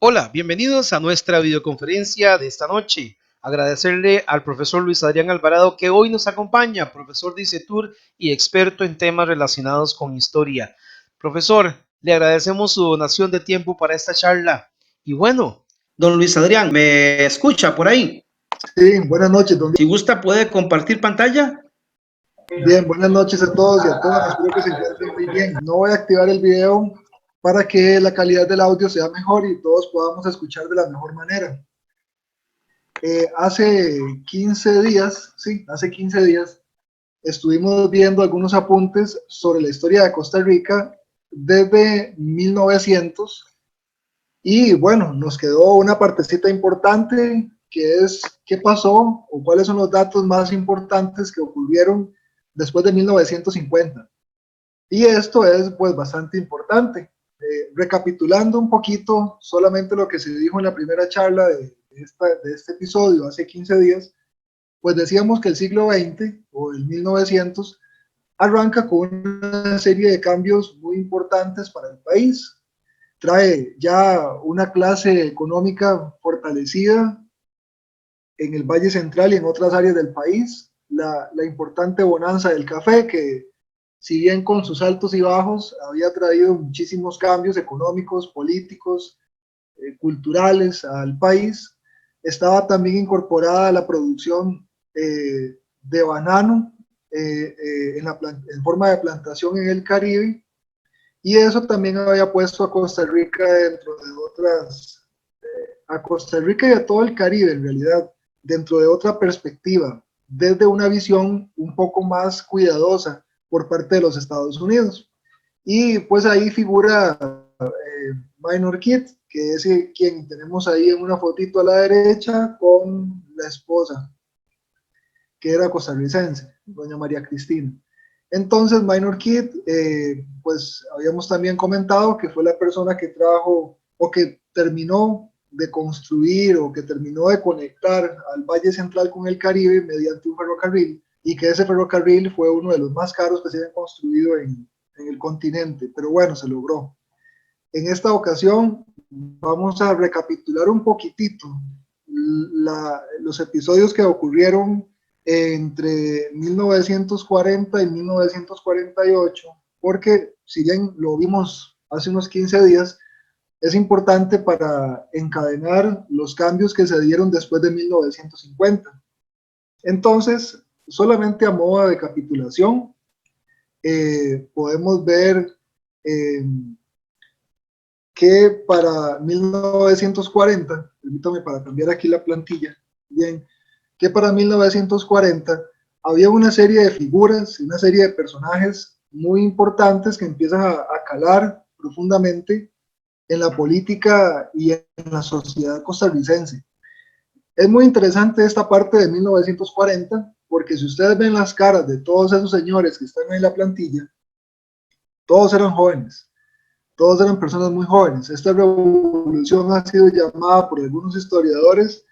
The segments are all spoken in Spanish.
Hola, bienvenidos a nuestra videoconferencia de esta noche. Agradecerle al profesor Luis Adrián Alvarado que hoy nos acompaña, profesor de ICETUR y experto en temas relacionados con historia. Profesor, le agradecemos su donación de tiempo para esta charla. Y bueno, don Luis Adrián, ¿me escucha por ahí? Sí, buenas noches, don Si Diego. gusta, puede compartir pantalla. Bien, buenas noches a todos y a todas. Espero que se encuentren muy bien. No voy a activar el video para que la calidad del audio sea mejor y todos podamos escuchar de la mejor manera. Hace 15 días, sí, hace 15 días, estuvimos viendo algunos apuntes sobre la historia de Costa Rica desde 1900 y bueno, nos quedó una partecita importante que es qué pasó o cuáles son los datos más importantes que ocurrieron después de 1950. Y esto es pues bastante importante. Recapitulando un poquito solamente lo que se dijo en la primera charla de este episodio hace 15 días, pues decíamos que el siglo XX o el 1900 arranca con una serie de cambios muy importantes para el país. Trae ya una clase económica fortalecida en el Valle Central y en otras áreas del país, la importante bonanza del café, que si bien con sus altos y bajos había traído muchísimos cambios económicos, políticos, culturales al país, estaba también incorporada la producción de banano en forma de plantación en el Caribe, y eso también había puesto a Costa Rica dentro de otras, a Costa Rica y a todo el Caribe en realidad, dentro de otra perspectiva, desde una visión un poco más cuidadosa por parte de los Estados Unidos. Y pues ahí figura Minor Kid, que es quien tenemos ahí en una fotito a la derecha con la esposa, que era costarricense, doña María Cristina. Entonces, Minor Kid, pues habíamos también comentado que fue la persona que trajo o que terminó de construir o que terminó de conectar al Valle Central con el Caribe mediante un ferrocarril, y que ese ferrocarril fue uno de los más caros que se habían construido en el continente, pero bueno, se logró. En esta ocasión vamos a recapitular un poquitito los episodios que ocurrieron entre 1940 y 1948, porque si bien lo vimos hace unos 15 días, es importante para encadenar los cambios que se dieron después de 1950. Entonces, solamente a modo de capitulación, podemos ver eh, que para 1940, permítame para cambiar aquí la plantilla, bien, que para 1940 había una serie de figuras, una serie de personajes muy importantes que empiezan a calar profundamente en la política y en la sociedad costarricense. Es muy interesante esta parte de 1940, porque si ustedes ven las caras de todos esos señores que están en la plantilla, todos eran jóvenes, todos eran personas muy jóvenes. Esta revolución ha sido llamada por algunos historiadores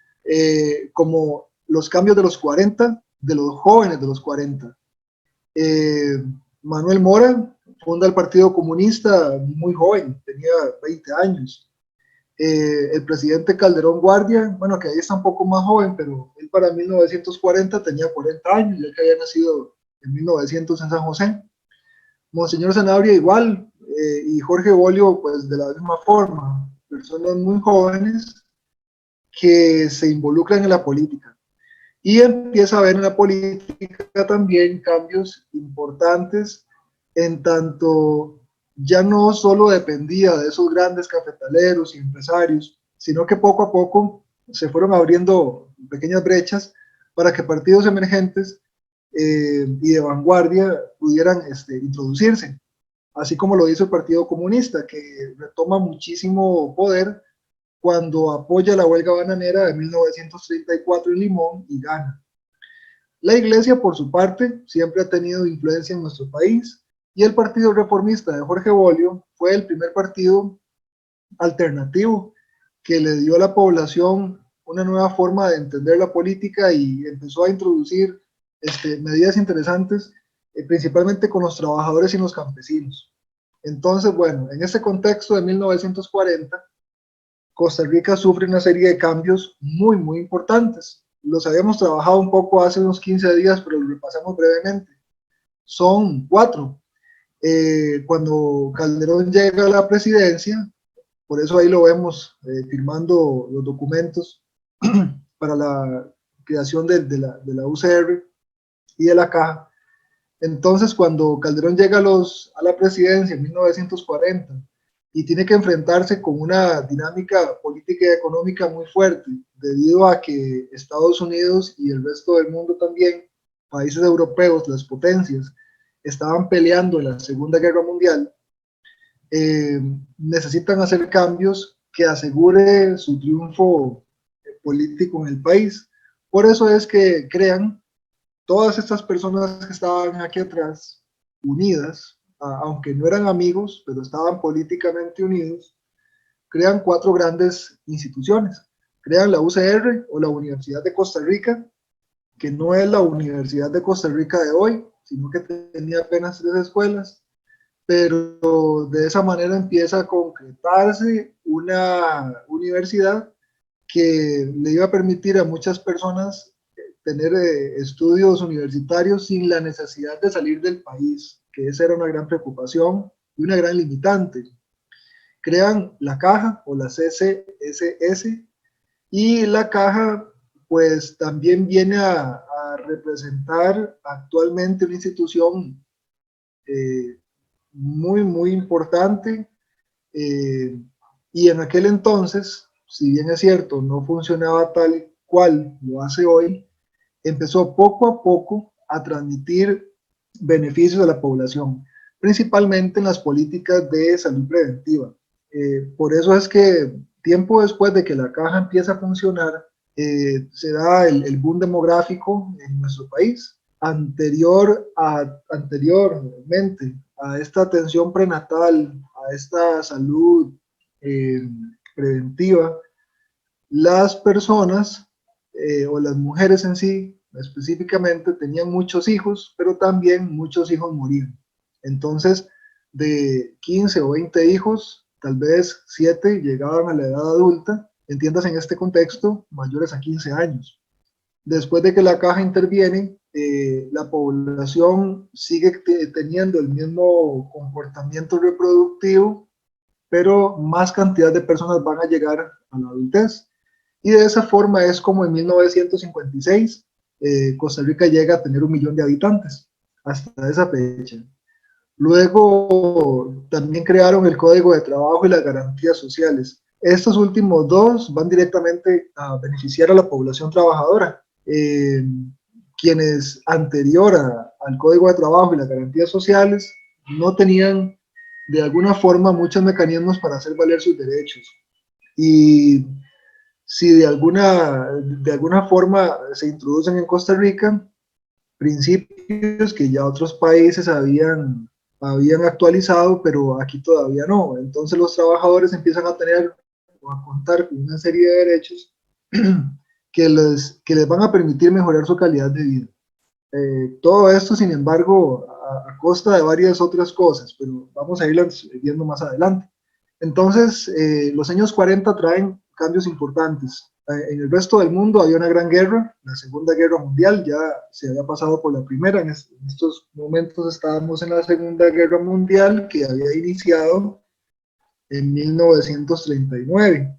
como los cambios de los 40, de los jóvenes de los 40. Eh, Manuel Mora funda el Partido Comunista muy joven, tenía 20 años. El presidente Calderón Guardia, bueno, que ahí está un poco más joven, pero él para 1940 tenía 40 años, ya que había nacido en 1900 en San José. Monseñor Sanabria igual, y Jorge Bolio pues de la misma forma, personas muy jóvenes que se involucran en la política. Y empieza a haber en la política también cambios importantes, en tanto ya no solo dependía de esos grandes cafetaleros y empresarios, sino que poco a poco se fueron abriendo pequeñas brechas para que partidos emergentes y de vanguardia pudieran introducirse, así como lo hizo el Partido Comunista, que retoma muchísimo poder cuando apoya la huelga bananera de 1934 en Limón y gana. La Iglesia, por su parte, siempre ha tenido influencia en nuestro país, y el Partido Reformista de Jorge Bolio fue el primer partido alternativo que le dio a la población una nueva forma de entender la política y empezó a introducir medidas interesantes, principalmente con los trabajadores y los campesinos. Entonces, bueno, en ese contexto de 1940, Costa Rica sufre una serie de cambios muy, muy importantes. Los habíamos trabajado un poco hace unos 15 días, pero lo repasamos brevemente. Son 4. Cuando Calderón llega a la presidencia, por eso ahí lo vemos firmando los documentos para la creación de la UCR y de la Caja. Entonces, cuando Calderón llega a la presidencia en 1940 y tiene que enfrentarse con una dinámica política y económica muy fuerte, debido a que Estados Unidos y el resto del mundo también, países europeos, las potencias, estaban peleando en la Segunda Guerra Mundial, necesitan hacer cambios que asegure su triunfo político en el país. Por eso es que crean todas estas personas que estaban aquí atrás, unidas, aunque no eran amigos, pero estaban políticamente unidos, crean 4 grandes instituciones. Crean la UCR o la Universidad de Costa Rica, que no es la Universidad de Costa Rica de hoy, sino que tenía apenas 3 escuelas, pero de esa manera empieza a concretarse una universidad que le iba a permitir a muchas personas tener estudios universitarios sin la necesidad de salir del país, que esa era una gran preocupación y una gran limitante. Crean la Caja o la CCSS, y la Caja pues también viene a representar actualmente una institución muy, muy importante, y en aquel entonces, si bien es cierto, no funcionaba tal cual lo hace hoy, empezó poco a poco a transmitir beneficios a la población, principalmente en las políticas de salud preventiva. Por eso es que tiempo después de que la Caja empieza a funcionar, se da el boom demográfico en nuestro país. Anteriormente a esta atención prenatal, a esta salud eh, preventiva, las personas o las mujeres en sí específicamente tenían muchos hijos, pero también muchos hijos morían. Entonces, de 15 o 20 hijos, tal vez 7 llegaban a la edad adulta, entiendas en este contexto, mayores a 15 años. Después de que la Caja interviene, la población sigue teniendo el mismo comportamiento reproductivo, pero más cantidad de personas van a llegar a la adultez. Y de esa forma es como en 1956 Costa Rica llega a tener 1 millón de habitantes, hasta esa fecha. Luego también crearon el Código de Trabajo y las garantías sociales. Estos últimos 2 van directamente a beneficiar a la población trabajadora, quienes anterior al Código de Trabajo y las garantías sociales no tenían de alguna forma muchos mecanismos para hacer valer sus derechos. Y si de alguna forma se introducen en Costa Rica principios que ya otros países habían actualizado, pero aquí todavía no. Entonces los trabajadores empiezan a tener o a contar con una serie de derechos que les van a permitir mejorar su calidad de vida. Todo esto, sin embargo, a costa de varias otras cosas, pero vamos a irlas viendo más adelante. Entonces, los años 40 traen cambios importantes. En el resto del mundo había una gran guerra, la Segunda Guerra Mundial, ya se había pasado por la primera, en estos momentos estábamos en la Segunda Guerra Mundial, que había iniciado en 1939.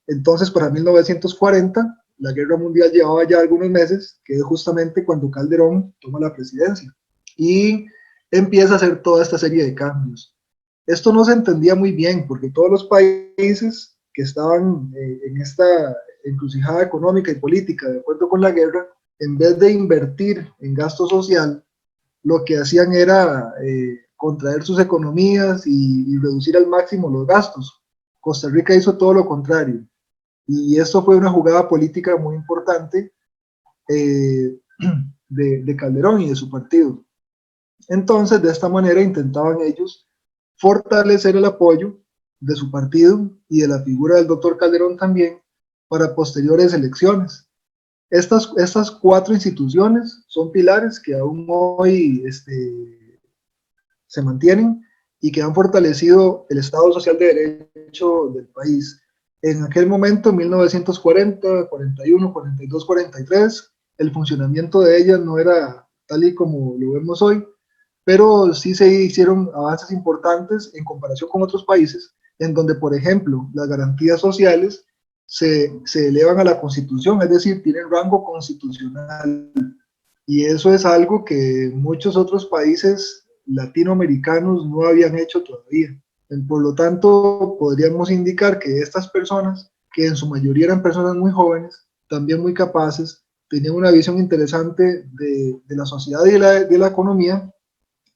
Entonces, para 1940, la guerra mundial llevaba ya algunos meses, que es justamente cuando Calderón toma la presidencia y empieza a hacer toda esta serie de cambios. Esto no se entendía muy bien porque todos los países que estaban en esta encrucijada económica y política de acuerdo con la guerra, en vez de invertir en gasto social, lo que hacían era contraer sus economías y reducir al máximo los gastos. Costa Rica hizo todo lo contrario. Y esto fue una jugada política muy importante de Calderón y de su partido. Entonces, de esta manera intentaban ellos fortalecer el apoyo de su partido y de la figura del doctor Calderón también para posteriores elecciones. Estas 4 instituciones son pilares que aún hoy se mantienen y que han fortalecido el Estado Social de Derecho del país. En aquel momento, 1940, 41, 42, 43, el funcionamiento de ellas no era tal y como lo vemos hoy, pero sí se hicieron avances importantes en comparación con otros países, en donde, por ejemplo, las garantías sociales se elevan a la Constitución, es decir, tienen rango constitucional. Y eso es algo que muchos otros países latinoamericanos no habían hecho todavía. Por lo tanto, podríamos indicar que estas personas, que en su mayoría eran personas muy jóvenes, también muy capaces, tenían una visión interesante de la sociedad y de la economía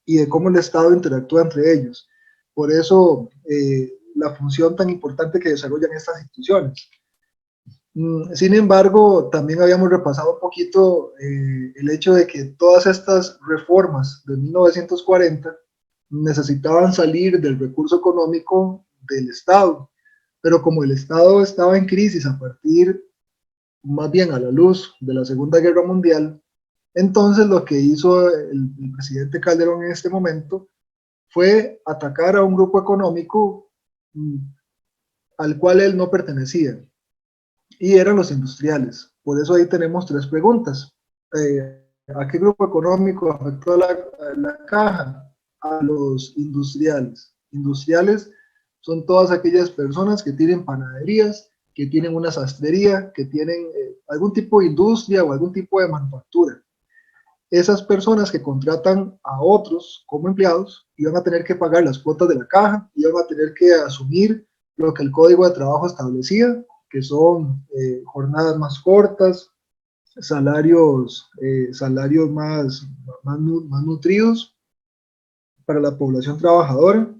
y de cómo el Estado interactúa entre ellos. Por eso, la función tan importante que desarrollan estas instituciones. Sin embargo, también habíamos repasado un poquito el hecho de que todas estas reformas de 1940 necesitaban salir del recurso económico del Estado, pero como el Estado estaba en crisis a partir, más bien a la luz de la Segunda Guerra Mundial, entonces lo que hizo el presidente Calderón en este momento fue atacar a un grupo económico al cual él no pertenecía, y eran los industriales. Por eso ahí tenemos tres preguntas. ¿A qué grupo económico afectó la caja? A los industriales. Industriales son todas aquellas personas que tienen panaderías, que tienen una sastrería, que tienen algún tipo de industria o algún tipo de manufactura. Esas personas que contratan a otros como empleados iban a tener que pagar las cuotas de la caja, iban a tener que asumir lo que el Código de Trabajo establecía, que son jornadas más cortas, salarios más nutridos para la población trabajadora.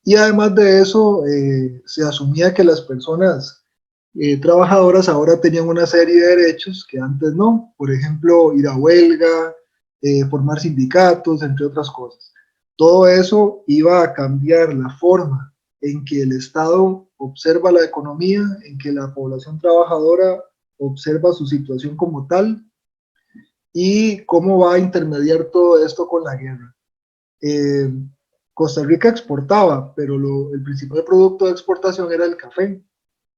Y además de eso, se asumía que las personas trabajadoras ahora tenían una serie de derechos que antes no, por ejemplo, ir a huelga, formar sindicatos, entre otras cosas. Todo eso iba a cambiar la forma en que el Estado observa la economía, en que la población trabajadora observa su situación como tal y cómo va a intermediar todo esto con la guerra. Eh, Costa Rica exportaba, pero el principal producto de exportación era el café.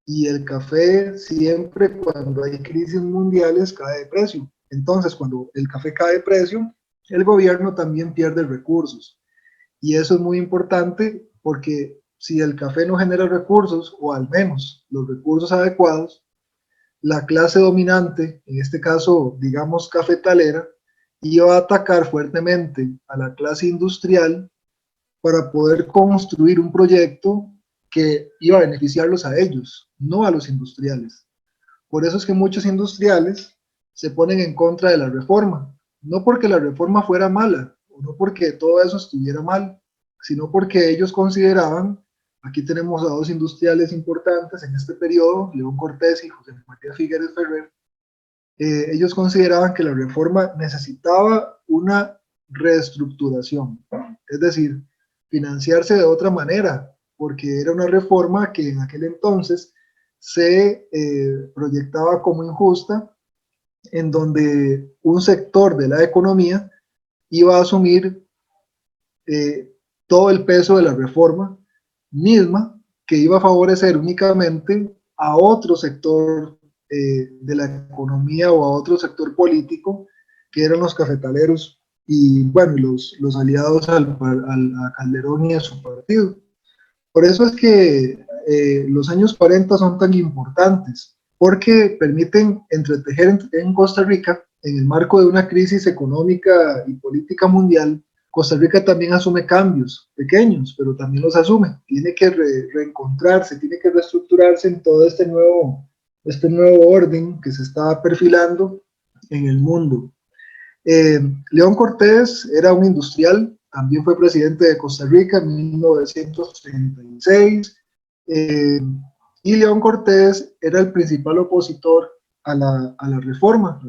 Y el café siempre cuando hay crisis mundiales cae de precio. Entonces, cuando el café cae de precio, el gobierno también pierde recursos. Y eso es muy importante porque si el café no genera recursos, o al menos los recursos adecuados, la clase dominante, en este caso, digamos, cafetalera, iba a atacar fuertemente a la clase industrial para poder construir un proyecto que iba a beneficiarlos a ellos, no a los industriales. Por eso es que muchos industriales se ponen en contra de la reforma, no porque la reforma fuera mala, o no porque todo eso estuviera mal, sino porque ellos consideraban, aquí tenemos a dos industriales importantes en este periodo, León Cortés y José María Figueres Ferrer, ellos consideraban que la reforma necesitaba una reestructuración, es decir, financiarse de otra manera, porque era una reforma que en aquel entonces se proyectaba como injusta, en donde un sector de la economía iba a asumir todo el peso de la reforma misma, que iba a favorecer únicamente a otro sector de la economía o a otro sector político, que eran los cafetaleros y bueno, los aliados a Calderón y a su partido. Por eso es que los años 40 son tan importantes, porque permiten entretejer en Costa Rica, en el marco de una crisis económica y política mundial. Costa Rica también asume cambios pequeños, pero también los asume. Tiene que reencontrarse, tiene que reestructurarse en todo este nuevo orden que se está perfilando en el mundo. León Cortés era un industrial, también fue presidente de Costa Rica en 1936, y León Cortés era el principal opositor a la reforma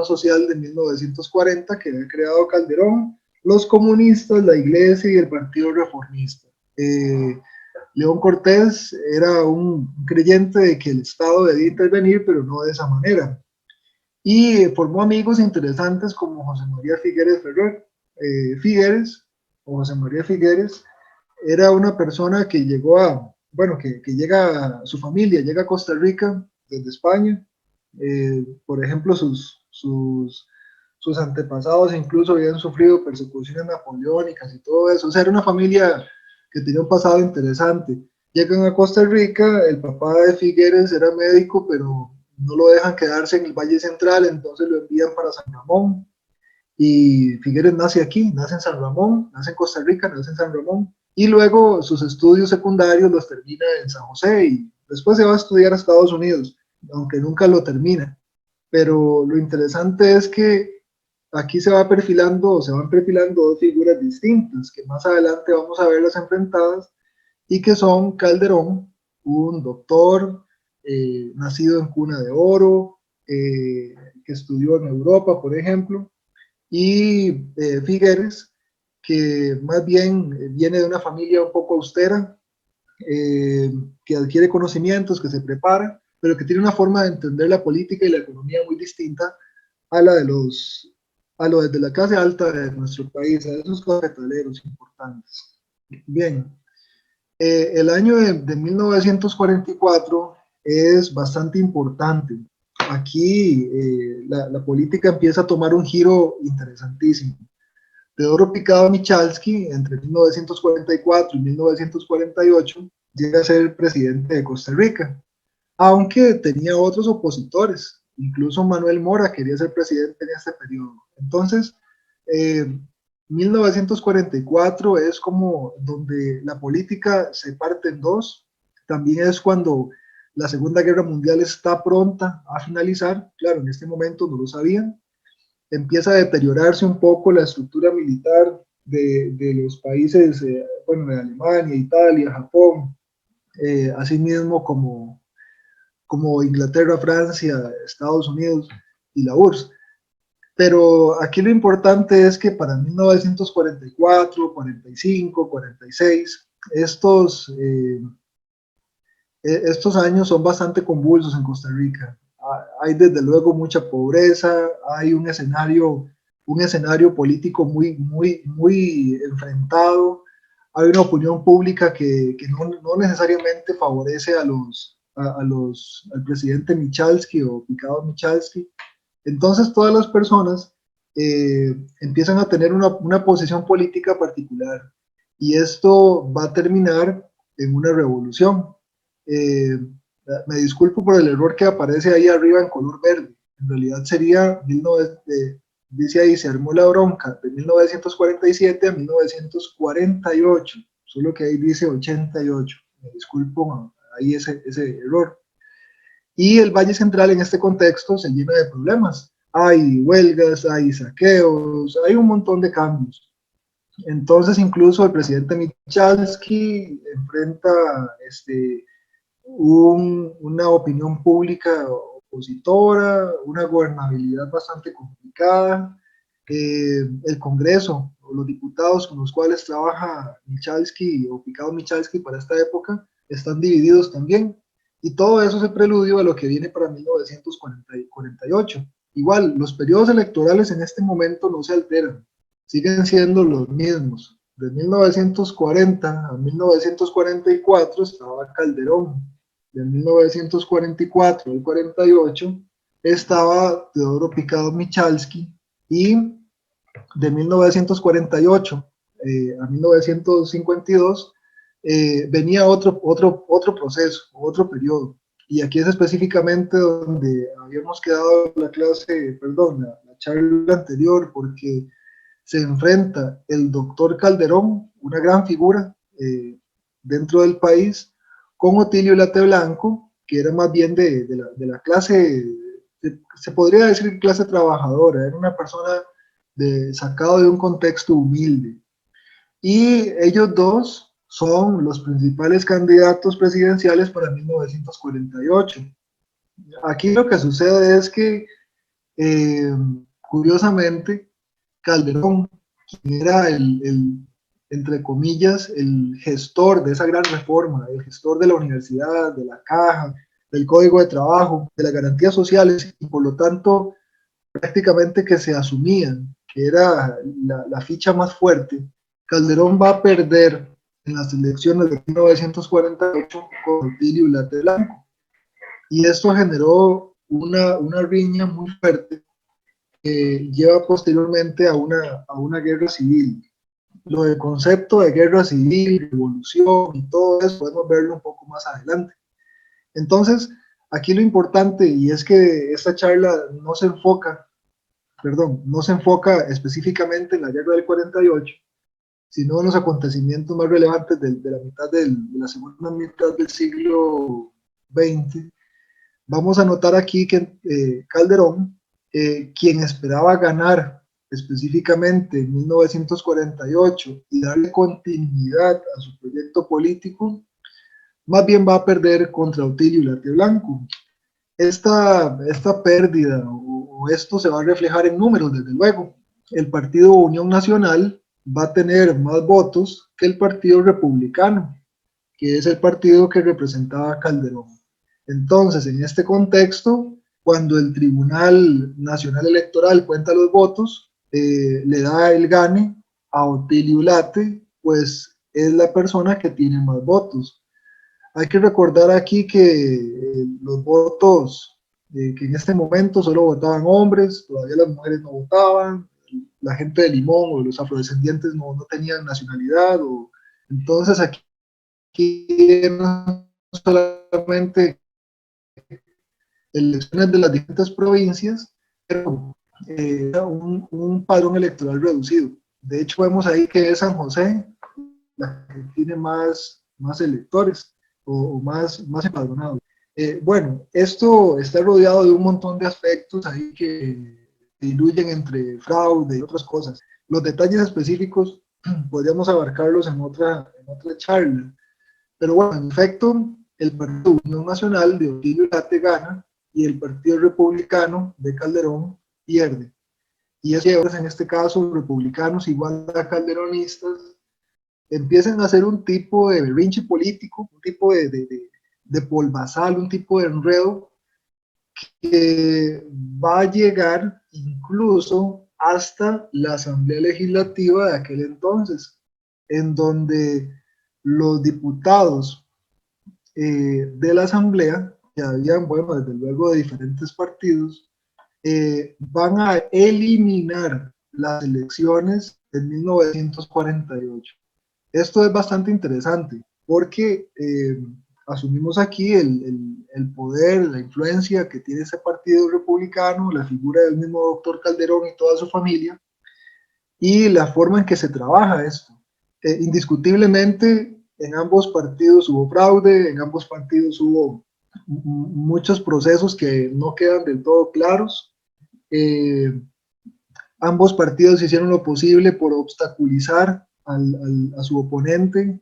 social de 1940 que había creado Calderón, los comunistas, la iglesia y el Partido Reformista. León Cortés era un creyente de que el Estado debía intervenir, pero no de esa manera, y formó amigos interesantes como José María Figueres Ferrer. Figueres, o José María Figueres, era una persona que llegó bueno, que llega, su familia llega a Costa Rica desde España. Por ejemplo, sus antepasados incluso habían sufrido persecuciones napoleónicas y todo eso. O sea, era una familia que tenía un pasado interesante. Llegan a Costa Rica, el papá de Figueres era médico, pero no lo dejan quedarse en el Valle Central, entonces lo envían para San Ramón. Y Figueres nace aquí, nace en San Ramón, nace en Costa Rica, nace en San Ramón. Y luego sus estudios secundarios los termina en San José y después se va a estudiar a Estados Unidos, aunque nunca lo termina. Pero lo interesante es que aquí se van perfilando dos figuras distintas, que más adelante vamos a verlas enfrentadas, y que son Calderón, un doctor nacido en cuna de oro, que estudió en Europa, por ejemplo, y Figueres, que más bien viene de una familia un poco austera, que adquiere conocimientos, que se prepara, pero que tiene una forma de entender la política y la economía muy distinta a la de a lo de la clase alta de nuestro país, a esos capitaleros importantes. Bien, el año de 1944 es bastante importante. Aquí la política empieza a tomar un giro interesantísimo. Teodoro Picado Michalski, entre 1944 y 1948, llega a ser el presidente de Costa Rica, aunque tenía otros opositores. Incluso Manuel Mora quería ser presidente en este periodo. Entonces, 1944 es como donde la política se parte en dos. También es cuando la Segunda Guerra Mundial está pronta a finalizar. Claro, en este momento no lo sabían. Empieza a deteriorarse un poco la estructura militar de los países, bueno, de Alemania, Italia, Japón, asimismo como Inglaterra, Francia, Estados Unidos y la URSS. Pero aquí lo importante es que para 1944, 45, 46, estos años son bastante convulsos en Costa Rica. Hay desde luego mucha pobreza, hay un escenario político muy enfrentado, hay una opinión pública que no necesariamente favorece al presidente Michalski o Picado Michalski. Entonces todas las personas empiezan a tener una posición política particular y esto va a terminar en una revolución. Eh, Me disculpo por el error que aparece ahí arriba en color verde. En realidad sería, dice ahí, se armó la bronca de 1947 a 1948, solo que ahí dice 88. Me disculpo ahí ese error. Y el Valle Central en este contexto se llena de problemas. Hay huelgas, hay saqueos, hay un montón de cambios. Entonces, incluso el presidente Michalski enfrenta una opinión pública opositora, una gobernabilidad bastante complicada. El Congreso, o los diputados con los cuales trabaja Michalski o Picado Michalski para esta época, están divididos también. Y todo eso es el preludio a lo que viene para 1948. Igual, los periodos electorales en este momento no se alteran, siguen siendo los mismos. De 1940 a 1944 estaba Calderón, de 1944 al 48 estaba Teodoro Picado Michalski y de 1948 a 1952 venía otro proceso, otro periodo. Y aquí es específicamente donde habíamos quedado la clase, perdón, la charla anterior, porque se enfrenta el doctor Calderón, una gran figura dentro del país, con Otilio Late Blanco, que era más bien de la clase, se podría decir clase trabajadora, era una persona sacado de un contexto humilde. Y ellos dos son los principales candidatos presidenciales para 1948. Aquí lo que sucede es que, eh, curiosamente, Calderón, quien era entre comillas, el gestor de esa gran reforma, el gestor de la universidad, de la caja, del código de trabajo, de las garantías sociales, y por lo tanto prácticamente que se asumían que era la ficha más fuerte. Calderón va a perder en las elecciones de 1948 con Rutilio Ulate Blanco. Y esto generó una riña muy fuerte que lleva posteriormente a una guerra civil. Lo del concepto de guerra civil, revolución y todo eso podemos verlo un poco más adelante. Entonces, aquí lo importante, y es que esta charla no se enfoca, no se enfoca específicamente en la guerra del 48, sino en los acontecimientos más relevantes de la mitad de la segunda mitad del siglo XX. Vamos a notar aquí que Calderón, quien esperaba ganar específicamente en 1948 y darle continuidad a su proyecto político, más bien va a perder contra Otilio Ulate Blanco. Esta pérdida o esto se va a reflejar en números, desde luego. El Partido Unión Nacional va a tener más votos que el Partido Republicano, que es el partido que representaba a Calderón. Entonces, en este contexto, cuando el Tribunal Nacional Electoral cuenta los votos, le da el gane a Otilio Ulate, pues es la persona que tiene más votos. Hay que recordar aquí que los votos, que en este momento solo votaban hombres, todavía las mujeres no votaban, la gente de Limón o los afrodescendientes no tenían nacionalidad, entonces aquí no solamente elecciones de las distintas provincias, pero un padrón electoral reducido. De hecho, vemos ahí que es San José la que tiene más electores o más empadronados. Bueno, esto está rodeado de un montón de aspectos ahí que diluyen entre fraude y otras cosas. Los detalles específicos podríamos abarcarlos en otra charla. Pero bueno, en efecto, el Partido Unión Nacional de Otilio Ulate gana y el Partido Republicano de Calderón pierde. Y es que en este caso, republicanos igual a calderonistas empiezan a hacer un tipo de berrinche político, un tipo de polvazal, un tipo de enredo que va a llegar incluso hasta la Asamblea Legislativa de aquel entonces, en donde los diputados de la Asamblea, que habían, bueno, desde luego de diferentes partidos, van a eliminar las elecciones de 1948. Esto es bastante interesante porque asumimos aquí el poder, la influencia que tiene ese partido republicano, la figura del mismo doctor Calderón y toda su familia, y la forma en que se trabaja esto. Indiscutiblemente, en ambos partidos hubo fraude, en ambos partidos hubo muchos procesos que no quedan del todo claros. Ambos partidos hicieron lo posible por obstaculizar a su oponente,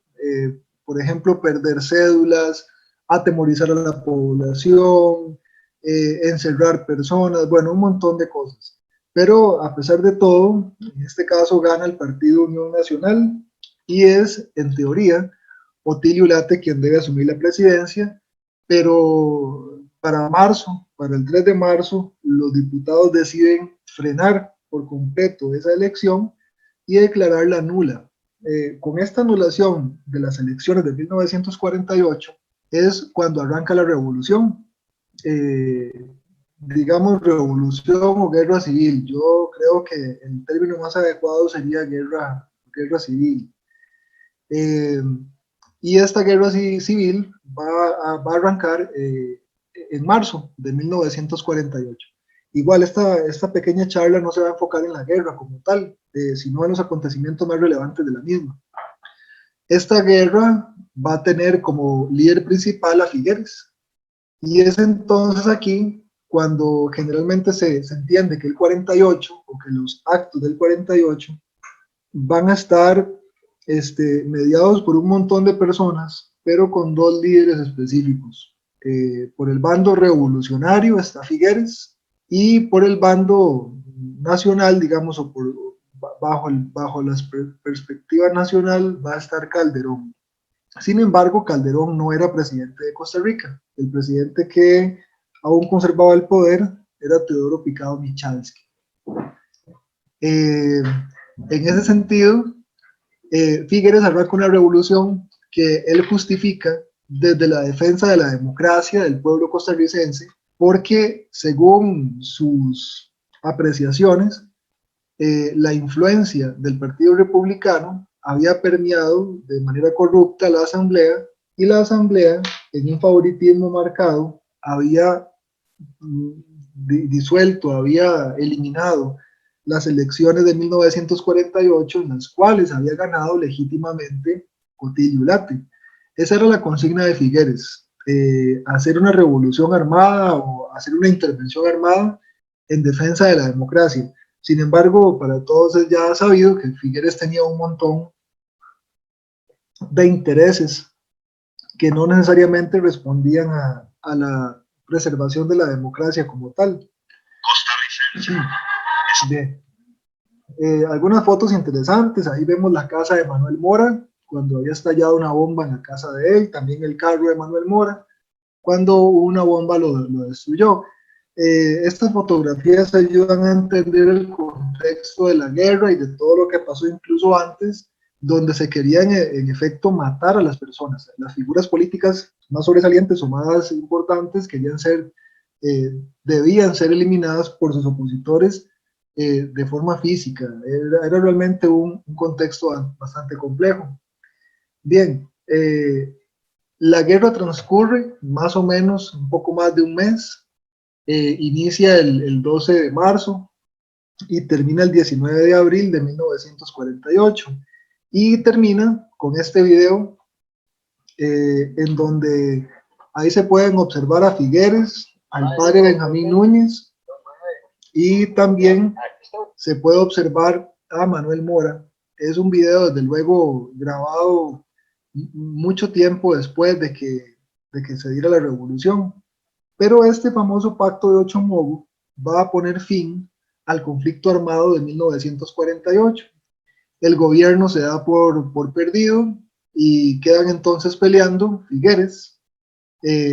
por ejemplo, perder cédulas, atemorizar a la población, encerrar personas, bueno, un montón de cosas. Pero a pesar de todo, en este caso gana el Partido Unión Nacional y es, en teoría, Otilio Ulate quien debe asumir la presidencia, pero para el 3 de marzo, los diputados deciden frenar por completo esa elección y declararla nula. Con esta anulación de las elecciones de 1948 es cuando arranca la revolución. Digamos revolución o guerra civil. Yo creo que el término más adecuado sería guerra civil. Y esta guerra civil va a arrancar en marzo de 1948. Igual esta pequeña charla no se va a enfocar en la guerra como tal, sino en los acontecimientos más relevantes de la misma. Esta guerra va a tener como líder principal a Figueres, y es entonces aquí cuando generalmente se entiende que el 48 o que los actos del 48 van a estar mediados por un montón de personas, pero con dos líderes específicos. Por el bando revolucionario está Figueres y por el bando nacional, digamos, o bajo la perspectiva nacional va a estar Calderón. Sin embargo, Calderón no era presidente de Costa Rica. El presidente que aún conservaba el poder era Teodoro Picado Michalski. En ese sentido, Figueres arranca una revolución que él justifica desde la defensa de la democracia del pueblo costarricense, porque según sus apreciaciones, la influencia del Partido Republicano había permeado de manera corrupta la Asamblea, y la Asamblea, en un favoritismo marcado, había disuelto, había eliminado las elecciones de 1948, en las cuales había ganado legítimamente Cotillo Ulate. Esa era la consigna de Figueres, hacer una revolución armada o hacer una intervención armada en defensa de la democracia. Sin embargo, para todos es ya sabido que Figueres tenía un montón de intereses que no necesariamente respondían a la preservación de la democracia como tal. Sí. Bien. Algunas fotos interesantes, ahí vemos la casa de Manuel Mora, cuando había estallado una bomba en la casa de él, también el carro de Manuel Mora, cuando una bomba lo destruyó. Estas fotografías ayudan a entender el contexto de la guerra y de todo lo que pasó incluso antes, donde se querían en efecto matar a las personas. Las figuras políticas más sobresalientes o más importantes debían ser eliminadas por sus opositores de forma física. Era realmente un contexto bastante complejo. Bien, la guerra transcurre más o menos un poco más de un mes. Inicia el 12 de marzo y termina el 19 de abril de 1948. Y termina con este video en donde ahí se pueden observar a Figueres, al padre Benjamín Núñez, y también se puede observar a Manuel Mora. Es un video desde luego grabado mucho tiempo después de que se diera la revolución. Pero este famoso pacto de Ochomogo va a poner fin al conflicto armado de 1948. El gobierno se da por perdido y quedan entonces peleando Figueres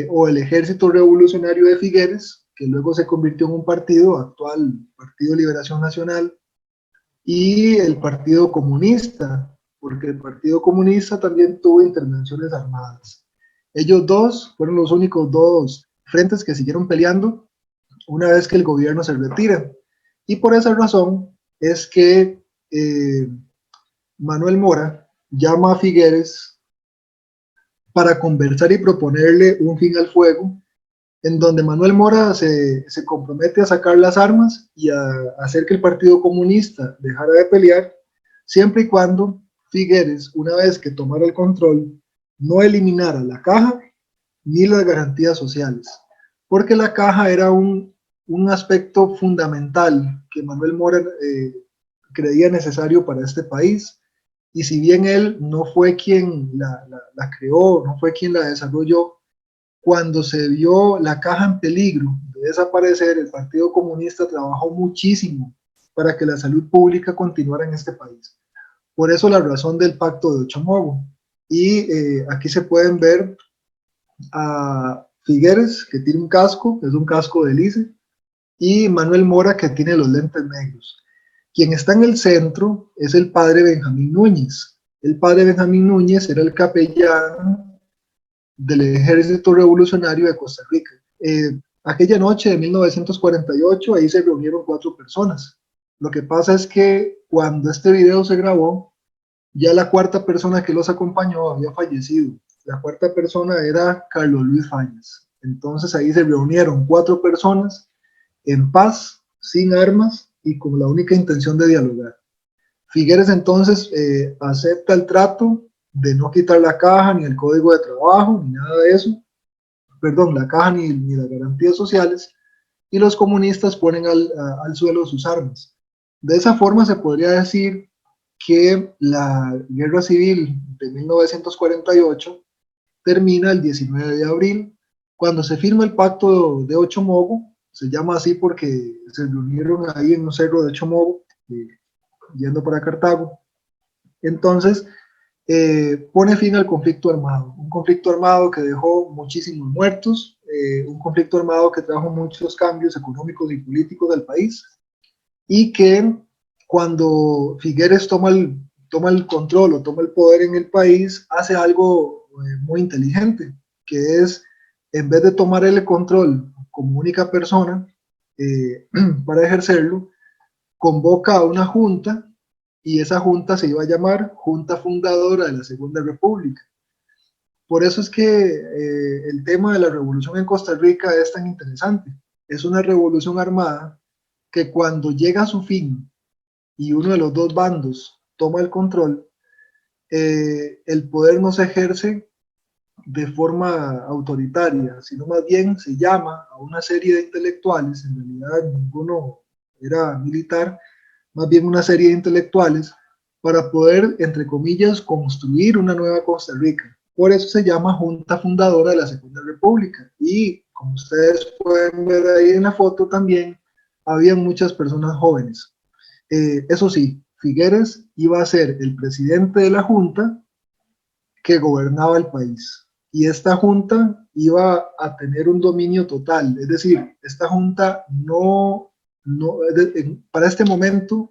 o el Ejército Revolucionario de Figueres, que luego se convirtió en un partido, actual Partido Liberación Nacional, y el Partido Comunista, porque el Partido Comunista también tuvo intervenciones armadas. Ellos dos fueron los únicos dos frentes que siguieron peleando una vez que el gobierno se retira. Y por esa razón es que Manuel Mora llama a Figueres para conversar y proponerle un fin al fuego, en donde Manuel Mora se compromete a sacar las armas y a hacer que el Partido Comunista dejara de pelear, siempre y cuando Figueres, una vez que tomara el control, no eliminara la caja ni las garantías sociales, porque la caja era un aspecto fundamental que Manuel Mora creía necesario para este país, y si bien él no fue quien la creó, no fue quien la desarrolló, cuando se vio la caja en peligro de desaparecer, el Partido Comunista trabajó muchísimo para que la salud pública continuara en este país. Por eso la razón del pacto de Ochomogo. Y aquí se pueden ver a Figueres, que tiene un casco, es un casco de Lice, y Manuel Mora, que tiene los lentes negros. Quien está en el centro es el padre Benjamín Núñez. El padre Benjamín Núñez era el capellán del Ejército Revolucionario de Costa Rica. Aquella noche de 1948, ahí se reunieron 4 personas. Lo que pasa es que cuando este video se grabó, ya la cuarta persona que los acompañó había fallecido. La cuarta persona era Carlos Luis Fañas. Entonces ahí se reunieron 4 personas en paz, sin armas y con la única intención de dialogar. Figueres entonces acepta el trato de no quitar la caja, ni el código de trabajo, ni nada de eso, perdón, la caja ni las garantías sociales, y los comunistas ponen al suelo sus armas. De esa forma se podría decir que la guerra civil de 1948 termina el 19 de abril, cuando se firma el pacto de Ochomogo. Se llama así porque se reunieron ahí en un cerro de Ochomogo, yendo para Cartago. Entonces, pone fin al conflicto armado, un conflicto armado que dejó muchísimos muertos, un conflicto armado que trajo muchos cambios económicos y políticos del país, y que cuando Figueres toma el control o toma el poder en el país, hace algo muy inteligente, que es, en vez de tomar el control como única persona para ejercerlo, convoca a una junta, y esa junta se iba a llamar Junta Fundadora de la Segunda República. Por eso es que el tema de la revolución en Costa Rica es tan interesante. Es una revolución armada que, cuando llega a su fin y uno de los dos bandos toma el control, el poder no se ejerce de forma autoritaria, sino más bien se llama a una serie de intelectuales. En realidad ninguno era militar, más bien una serie de intelectuales, para poder, entre comillas, construir una nueva Costa Rica. Por eso se llama Junta Fundadora de la Segunda República. Y como ustedes pueden ver ahí en la foto también, había muchas personas jóvenes. Eso sí, Figueres iba a ser el presidente de la Junta que gobernaba el país. Y esta Junta iba a tener un dominio total. Es decir, esta Junta para este momento,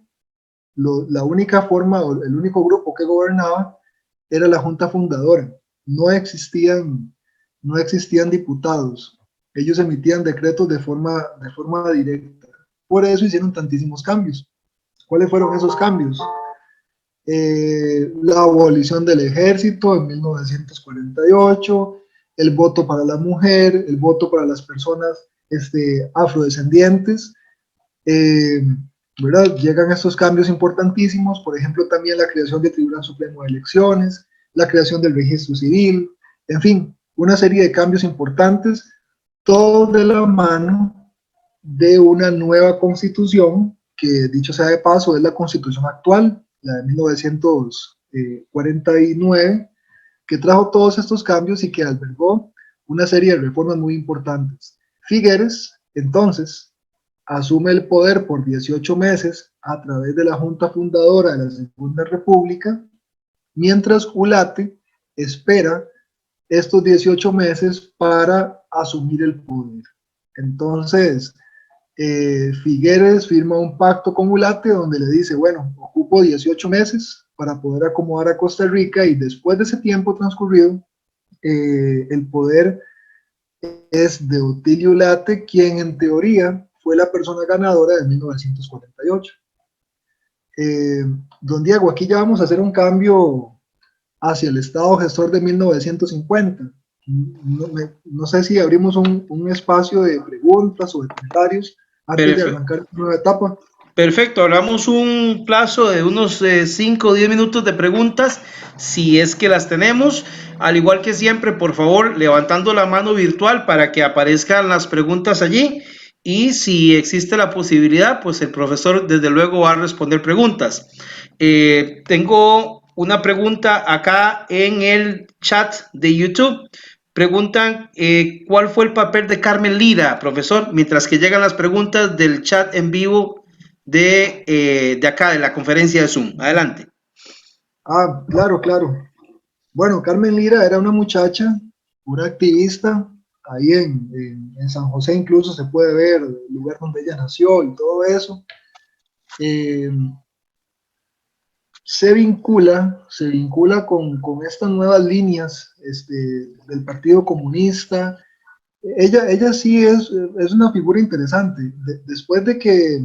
la única forma o el único grupo que gobernaba era la Junta Fundadora. No existían diputados. Ellos emitían decretos de forma directa. Por eso hicieron tantísimos cambios. ¿Cuáles fueron esos cambios? La abolición del ejército en 1948, el voto para la mujer, el voto para las personas afrodescendientes, ¿verdad? Llegan estos cambios importantísimos, por ejemplo, también la creación del Tribunal Supremo de Elecciones, la creación del registro civil, en fin, una serie de cambios importantes, todo de la mano de una nueva constitución, que, dicho sea de paso, es la constitución actual, la de 1949, que trajo todos estos cambios y que albergó una serie de reformas muy importantes. Figueres, entonces, asume el poder por 18 meses a través de la Junta Fundadora de la Segunda República, mientras Ulate espera estos 18 meses para asumir el poder. Entonces, Figueres firma un pacto con Ulate donde le dice, bueno, ocupo 18 meses para poder acomodar a Costa Rica, y después de ese tiempo transcurrido, el poder es de Otilio Ulate, quien en teoría fue la persona ganadora de 1948. Don Diego, aquí ya vamos a hacer un cambio hacia el Estado gestor de 1950. No sé si abrimos un espacio de preguntas o de comentarios antes de arrancar esta nueva etapa. Perfecto, hablamos un plazo de unos 5 o 10 minutos de preguntas, si es que las tenemos. Al igual que siempre, por favor, levantando la mano virtual para que aparezcan las preguntas allí. Y si existe la posibilidad, pues el profesor desde luego va a responder preguntas. Tengo una pregunta acá en el chat de YouTube. Preguntan cuál fue el papel de Carmen Lira, profesor, mientras que llegan las preguntas del chat en vivo de acá, de la conferencia de Zoom. Adelante. Claro, claro. Bueno, Carmen Lira era una muchacha, una activista, ahí en San José incluso se puede ver el lugar donde ella nació y todo eso. Se vincula con estas nuevas líneas del Partido Comunista. Ella sí es una figura interesante. Después de que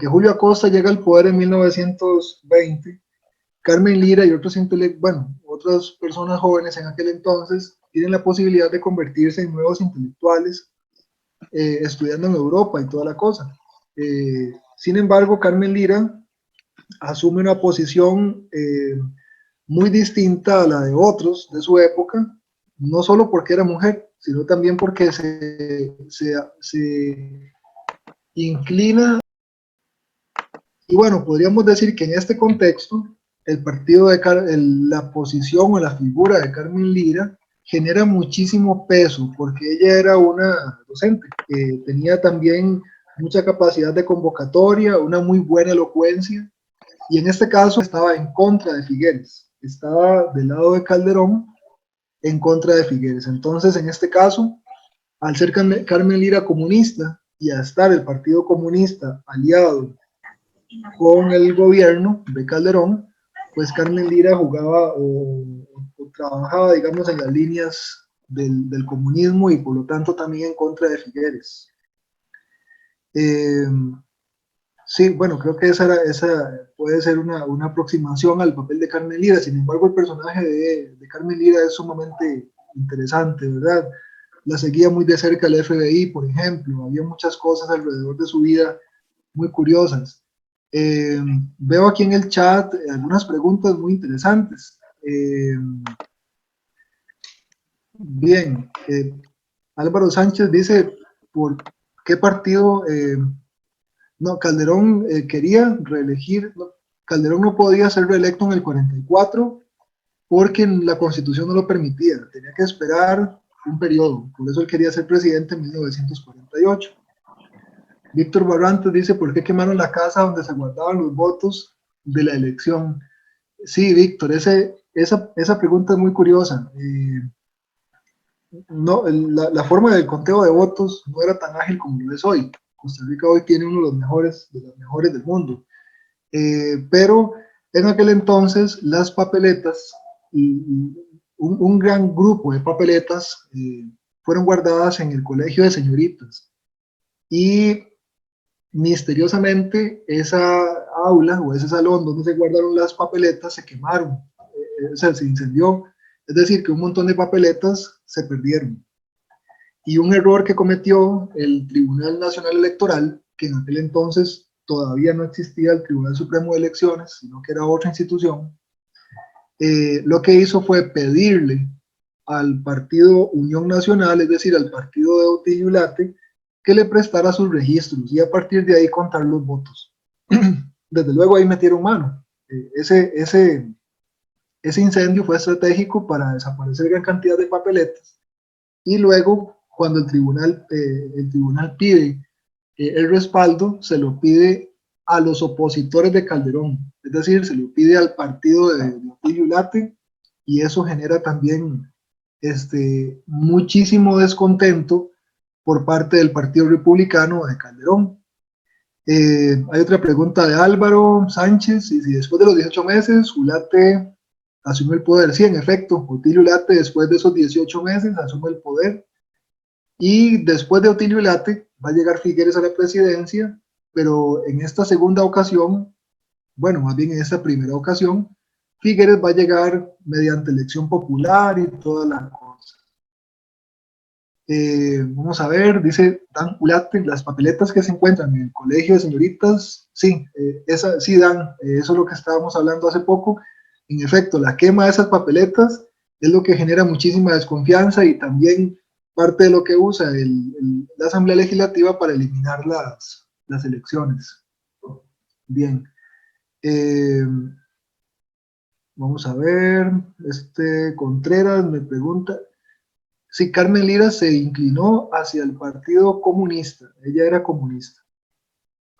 Julio Acosta llega al poder en 1920, Carmen Lira y otras personas jóvenes en aquel entonces tienen la posibilidad de convertirse en nuevos intelectuales, estudiando en Europa y toda la cosa. Sin embargo, Carmen Lira asume una posición muy distinta a la de otros de su época, no solo porque era mujer, sino también porque se inclina. Y bueno, podríamos decir que en este contexto, la posición o la figura de Carmen Lira genera muchísimo peso, porque ella era una docente que tenía también mucha capacidad de convocatoria, una muy buena elocuencia, y en este caso estaba en contra de Figueres, estaba del lado de Calderón en contra de Figueres. Entonces, en este caso, al ser Carmen Lira comunista y a estar el Partido Comunista aliado con el gobierno de Calderón, pues Carmen Lira jugaba o trabajaba, digamos, en las líneas del comunismo y por lo tanto también en contra de Figueres. Sí, bueno, creo que esa puede ser una aproximación al papel de Carmen Lira. Sin embargo, el personaje de Carmen Lira es sumamente interesante, ¿verdad? La seguía muy de cerca el FBI, por ejemplo. Había muchas cosas alrededor de su vida muy curiosas. Veo aquí en el chat algunas preguntas muy interesantes. Bien, Álvaro Sánchez dice, ¿por qué partido? No, Calderón quería reelegir, no, Calderón no podía ser reelecto en el 44 porque la Constitución no lo permitía, tenía que esperar un periodo, por eso él quería ser presidente en 1948. Víctor Barrantes dice, ¿por qué quemaron la casa donde se guardaban los votos de la elección? Sí, Víctor, esa pregunta es muy curiosa. No, la forma del conteo de votos no era tan ágil como lo es hoy. Costa Rica hoy tiene uno de los mejores del mundo. Pero en aquel entonces las papeletas, un gran grupo de papeletas fueron guardadas en el colegio de señoritas y misteriosamente esa aula o ese salón donde se guardaron las papeletas se quemaron, o sea, se incendió, es decir, que un montón de papeletas se perdieron. Y un error que cometió el Tribunal Nacional Electoral, que en aquel entonces todavía no existía el Tribunal Supremo de Elecciones, sino que era otra institución, lo que hizo fue pedirle al partido Unión Nacional, es decir, al partido de Otilio Ulate, que le prestara sus registros y a partir de ahí contar los votos. Desde luego ahí metieron mano. Ese incendio fue estratégico para desaparecer gran cantidad de papeletas y luego cuando el tribunal pide el respaldo, se lo pide a los opositores de Calderón, es decir, se lo pide al partido de Otilio Ulate y eso genera también muchísimo descontento por parte del Partido Republicano de Calderón. Hay otra pregunta de Álvaro Sánchez, y si después de los 18 meses Ulate asume el poder. Sí, en efecto, Otilio Ulate después de esos 18 meses asume el poder y después de Otilio Ulate va a llegar Figueres a la presidencia, pero en esta segunda ocasión, bueno, más bien en esta primera ocasión, Figueres va a llegar mediante elección popular y toda la cosa. Vamos a ver, dice Dan Ulate, las papeletas que se encuentran en el colegio de señoritas, sí, sí Dan, eso es lo que estábamos hablando hace poco. En efecto, la quema de esas papeletas es lo que genera muchísima desconfianza y también parte de lo que usa la Asamblea Legislativa para eliminar las elecciones. Bien. Vamos a ver, Contreras me pregunta si Carmen Lira se inclinó hacia el Partido Comunista, ella era comunista.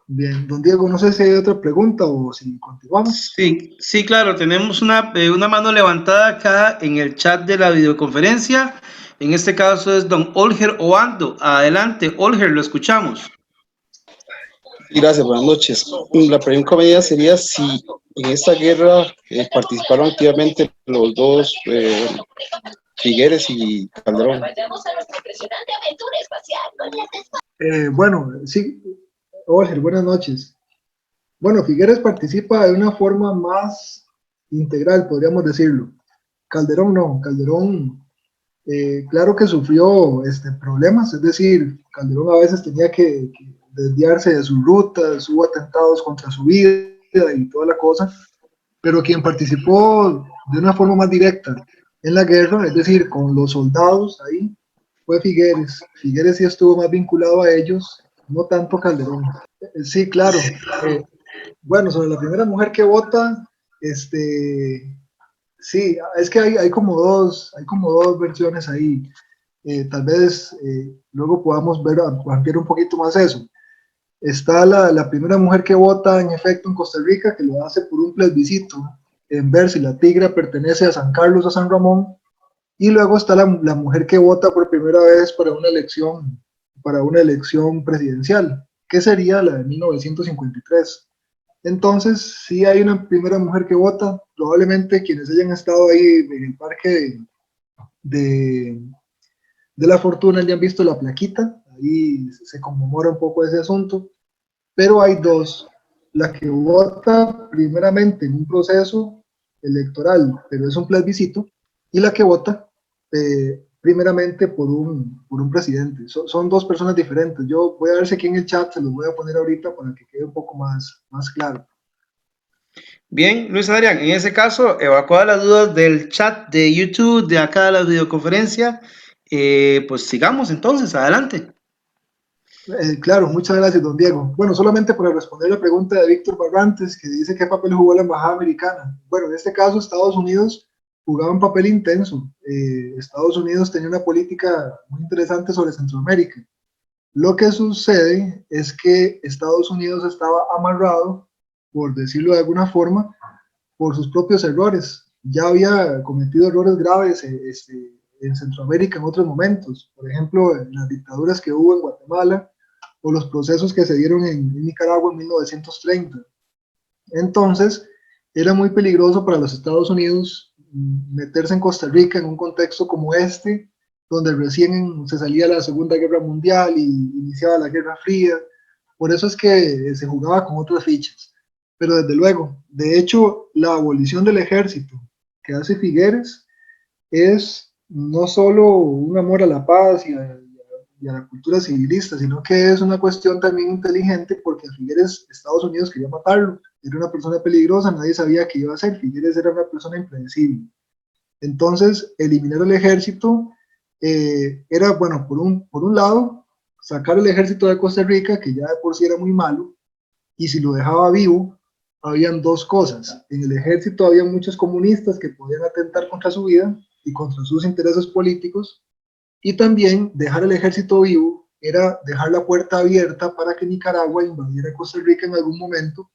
Bien, don Diego, no sé si hay otra pregunta o si continuamos. Sí, sí, claro, tenemos una mano levantada acá en el chat de la videoconferencia. En este caso es don Olger Oando. Adelante, Olger, lo escuchamos. Gracias, buenas noches. La pregunta mía sería si en esta guerra participaron activamente los dos, Figueres y Calderón. Bueno, sí, Olger, buenas noches. Bueno, Figueres participa de una forma más integral, podríamos decirlo. Calderón no, Calderón claro que sufrió problemas, es decir, Calderón a veces tenía que desviarse de sus rutas, hubo atentados contra su vida y toda la cosa, pero quien participó de una forma más directa en la guerra, es decir, con los soldados ahí, fue Figueres. Figueres sí estuvo más vinculado a ellos, no tanto Calderón. Sí, claro. Bueno, sobre la primera mujer que vota, sí, es que hay como dos versiones ahí. Tal vez luego podamos ampliar un poquito más eso. Está la primera mujer que vota en efecto en Costa Rica, que lo hace por un plebiscito, en ver si la tigra pertenece a San Carlos o a San Ramón, y luego está la mujer que vota por primera vez para una elección presidencial, que sería la de 1953. Entonces, sí hay una primera mujer que vota, probablemente quienes hayan estado ahí en el parque de, de la Fortuna ya han visto la plaquita, ahí se conmemora un poco ese asunto, pero hay dos, la que vota primeramente en un proceso electoral, pero es un plebiscito, y la que vota primeramente por un presidente. Son dos personas diferentes. Yo voy a ver si aquí en el chat se los voy a poner ahorita para que quede un poco más claro. Bien, Luis Adrián, en ese caso, evacua las dudas del chat de YouTube, de acá de la videoconferencia. Pues sigamos entonces, adelante. Claro, muchas gracias, don Diego. Bueno, solamente para responder la pregunta de Víctor Barrantes, que dice qué papel jugó la embajada americana. Bueno, en este caso, Estados Unidos jugaba un papel intenso. Estados Unidos tenía una política muy interesante sobre Centroamérica. Lo que sucede es que Estados Unidos estaba amarrado, por decirlo de alguna forma, por sus propios errores. Ya había cometido errores graves en Centroamérica en otros momentos. Por ejemplo, en las dictaduras que hubo en Guatemala, o los procesos que se dieron en Nicaragua en 1930. Entonces, era muy peligroso para los Estados Unidos meterse en Costa Rica en un contexto como este, donde recién se salía la Segunda Guerra Mundial y iniciaba la Guerra Fría. Por eso es que se jugaba con otras fichas. Pero desde luego, de hecho, la abolición del ejército que hace Figueres es no solo un amor a la paz y a la cultura civilista, sino que es una cuestión también inteligente porque a Figueres Estados Unidos quería matarlo, era una persona peligrosa, nadie sabía qué iba a hacer, Figueres era una persona impredecible. Entonces, eliminar el ejército era, bueno, por un lado, sacar el ejército de Costa Rica, que ya de por sí era muy malo, y si lo dejaba vivo, habían dos cosas. En el ejército había muchos comunistas que podían atentar contra su vida y contra sus intereses políticos, y también dejar el ejército vivo era dejar la puerta abierta para que Nicaragua invadiera Costa Rica en algún momento,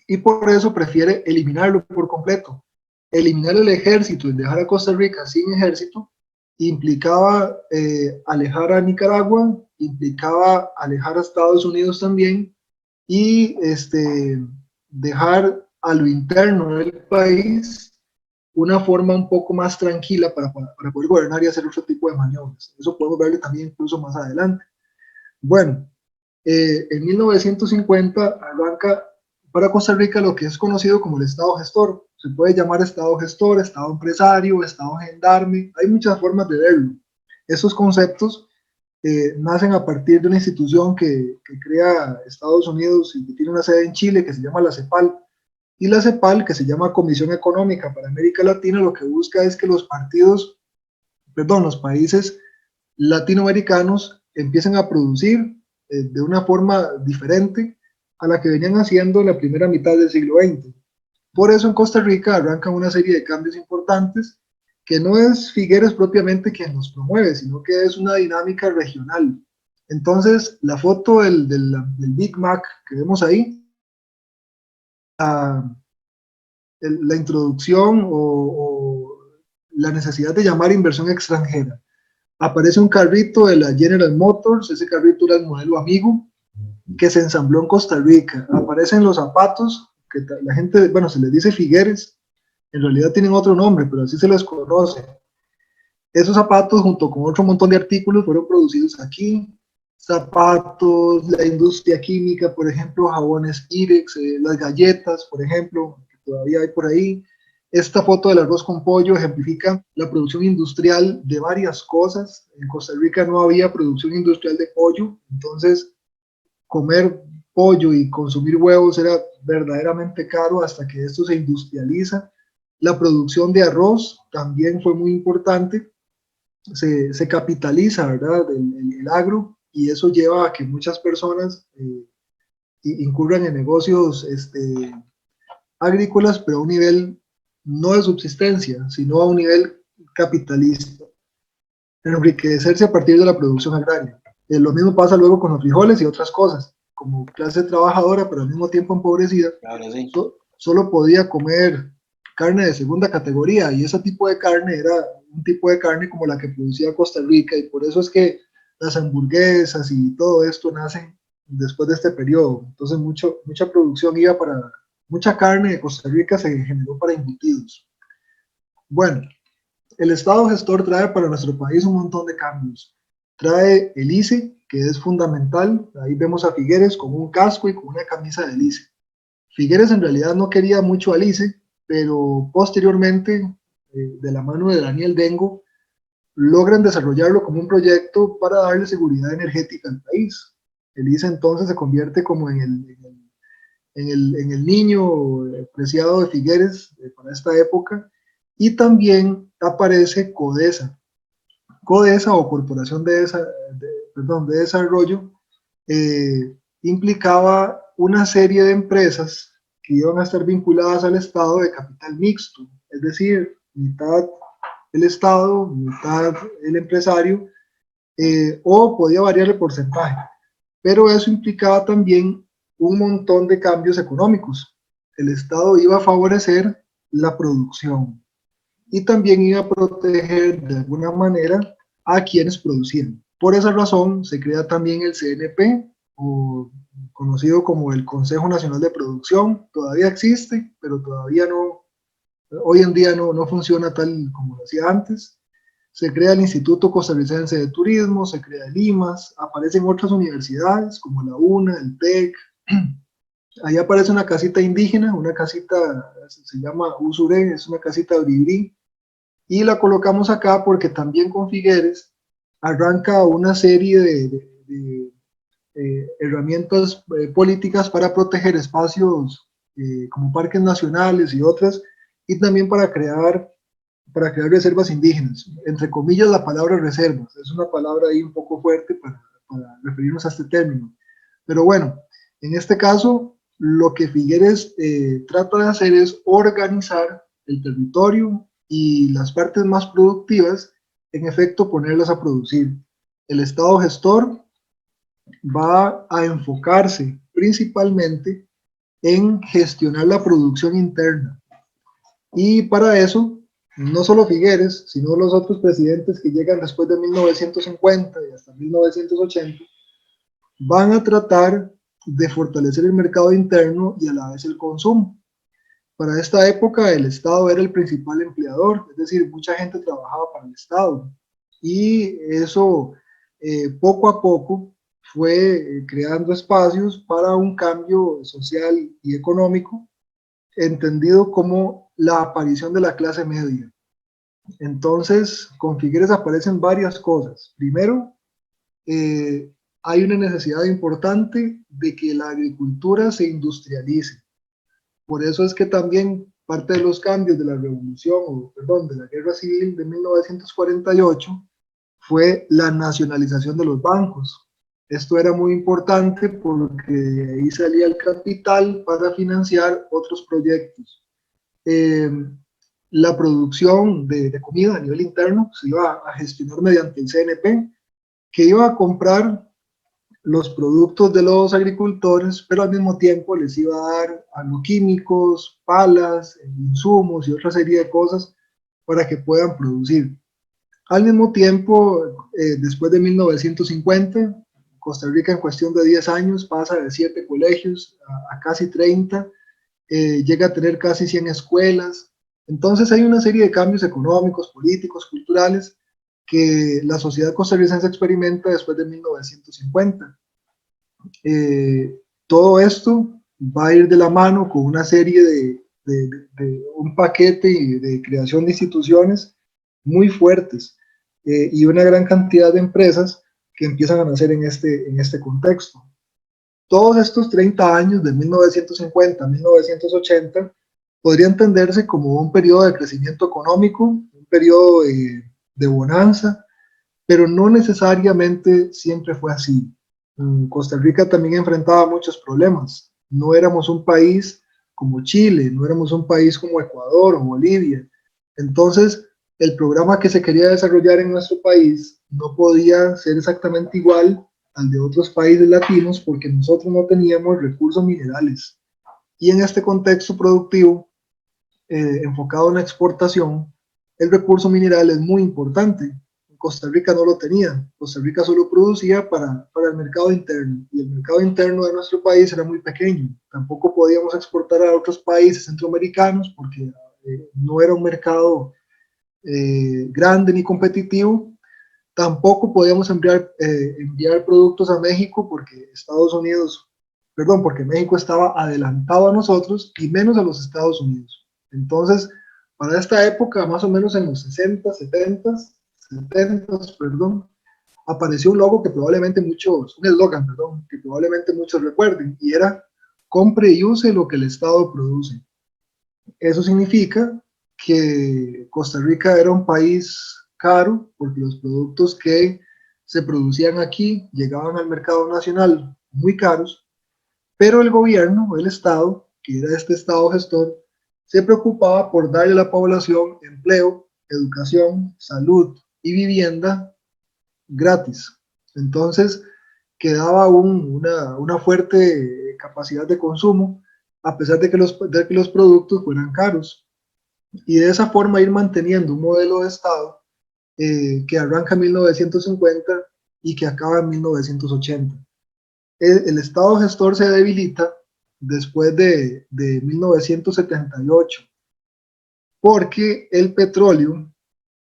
y por eso prefiere eliminarlo por completo. Eliminar el ejército y dejar a Costa Rica sin ejército implicaba alejar a Nicaragua, implicaba alejar a Estados Unidos también, y dejar a lo interno del país una forma un poco más tranquila para poder gobernar y hacer otro tipo de maniobras. Eso podemos verlo también incluso más adelante. Bueno, en 1950 arranca para Costa Rica lo que es conocido como el Estado gestor. Se puede llamar Estado gestor, Estado empresario, Estado gendarme, hay muchas formas de verlo. Esos conceptos nacen a partir de una institución que crea Estados Unidos y que tiene una sede en Chile que se llama la CEPAL. Y la CEPAL, que se llama Comisión Económica para América Latina, lo que busca es que los países latinoamericanos empiecen a producir de una forma diferente a la que venían haciendo en la primera mitad del siglo XX. Por eso en Costa Rica arrancan una serie de cambios importantes que no es Figueres propiamente quien los promueve, sino que es una dinámica regional. Entonces, la foto del Big Mac que vemos ahí, la introducción o la necesidad de llamar inversión extranjera. Aparece un carrito de la General Motors, ese carrito era el modelo Amigo, que se ensambló en Costa Rica. Aparecen los zapatos, que la gente, bueno, se les dice Figueres, en realidad tienen otro nombre, pero así se les conoce. Esos zapatos, junto con otro montón de artículos, fueron producidos aquí. Zapatos, la industria química, por ejemplo, jabones Irex, las galletas, por ejemplo, que todavía hay por ahí. Esta foto del arroz con pollo ejemplifica la producción industrial de varias cosas. En Costa Rica no había producción industrial de pollo, entonces comer pollo y consumir huevos era verdaderamente caro hasta que esto se industrializa. La producción de arroz también fue muy importante, se capitaliza, ¿verdad? El agro, y eso lleva a que muchas personas incurran en negocios agrícolas, pero a un nivel no de subsistencia, sino a un nivel capitalista, enriquecerse a partir de la producción agraria. Lo mismo pasa luego con los frijoles y otras cosas. Como clase trabajadora, pero al mismo tiempo empobrecida, Claro, sí. solo podía comer carne de segunda categoría, y ese tipo de carne era un tipo de carne como la que producía Costa Rica, y por eso es que las hamburguesas y todo esto después de este periodo. Entonces mucha producción iba para, mucha carne de Costa Rica se generó para embutidos. Bueno, el Estado gestor trae para nuestro país un montón de cambios. Trae el ICE, que es fundamental. Ahí vemos a Figueres con un casco y con una camisa del ICE. Figueres en realidad no quería mucho al ICE, pero posteriormente, de la mano de Daniel Dengo, logran desarrollarlo como un proyecto para darle seguridad energética al país. El ICE entonces se convierte como en el niño preciado de Figueres para esta época, y también aparece CODESA. CODESA o Corporación de Desarrollo implicaba una serie de empresas que iban a estar vinculadas al Estado de capital mixto, es decir, mitad el Estado, mitad el empresario, o podía variar el porcentaje, pero eso implicaba también un montón de cambios económicos. El Estado iba a favorecer la producción y también iba a proteger de alguna manera a quienes producían. Por esa razón se crea también el CNP, o conocido como el Consejo Nacional de Producción. Todavía existe, pero todavía no, hoy en día no funciona tal como lo hacía antes. Se crea el Instituto Costarricense de Turismo, se crea el IMAS, aparecen otras universidades como la UNA, el TEC. Ahí aparece una casita indígena, una casita, se llama Usuré, es una casita bribri, y la colocamos acá porque también con Figueres arranca una serie de herramientas políticas para proteger espacios como parques nacionales y otras, y también para crear reservas indígenas. Entre comillas, la palabra reservas es una palabra ahí un poco fuerte para referirnos a este término. Pero bueno, en este caso, lo que Figueres trata de hacer es organizar el territorio y las partes más productivas, en efecto, ponerlas a producir. El Estado gestor va a enfocarse principalmente en gestionar la producción interna. Y para eso, no solo Figueres, sino los otros presidentes que llegan después de 1950 y hasta 1980, van a tratar de fortalecer el mercado interno y a la vez el consumo. Para esta época el Estado era el principal empleador, es decir, mucha gente trabajaba para el Estado, y eso poco a poco fue creando espacios para un cambio social y económico, entendido como la aparición de la clase media. Entonces, con Figueres aparecen varias cosas. Primero, hay una necesidad importante de que la agricultura se industrialice. Por eso es que también parte de los cambios de la revolución, o perdón, de la guerra civil de 1948 fue la nacionalización de los bancos. Esto era muy importante porque de ahí salía el capital para financiar otros proyectos. La producción de comida a nivel interno se iba a gestionar mediante el CNP, que iba a comprar los productos de los agricultores, pero al mismo tiempo les iba a dar agroquímicos, palas, insumos y otra serie de cosas para que puedan producir. Al mismo tiempo, después de 1950, Costa Rica en cuestión de 10 años pasa de 7 colegios a casi 30, llega a tener casi 100 escuelas. Entonces hay una serie de cambios económicos, políticos, culturales que la sociedad costarricense experimenta después de 1950. Todo esto va a ir de la mano con una serie de un paquete de creación de instituciones muy fuertes, y una gran cantidad de empresas que empiezan a nacer en este contexto. Todos estos 30 años, de 1950 a 1980, podría entenderse como un periodo de crecimiento económico, un periodo de bonanza, pero no necesariamente siempre fue así. Costa Rica también enfrentaba muchos problemas. No éramos un país como Chile, no éramos un país como Ecuador o Bolivia. Entonces, el programa que se quería desarrollar en nuestro país no podía ser exactamente igual al de otros países latinos porque nosotros no teníamos recursos minerales. Y en este contexto productivo, enfocado en la exportación, el recurso mineral es muy importante. Costa Rica no lo tenía. Costa Rica solo producía para el mercado interno, y el mercado interno de nuestro país era muy pequeño. Tampoco podíamos exportar a otros países centroamericanos porque no era un mercado grande ni competitivo. Tampoco podíamos enviar productos a México porque porque México estaba adelantado a nosotros y menos a los Estados Unidos. Entonces, para esta época, más o menos en los 60, 70, perdón, apareció un logo que probablemente un eslogan, perdón, que probablemente muchos recuerden, y era: compre y use lo que el Estado produce. Eso significa que Costa Rica era un país caro porque los productos que se producían aquí llegaban al mercado nacional muy caros, pero el gobierno, el Estado, que era este Estado gestor, se preocupaba por darle a la población empleo, educación, salud y vivienda gratis. Entonces quedaba una fuerte capacidad de consumo, a pesar de que los productos fueran caros, y de esa forma ir manteniendo un modelo de Estado que arranca en 1950 y que acaba en 1980. El Estado gestor se debilita después de 1978, porque el petróleo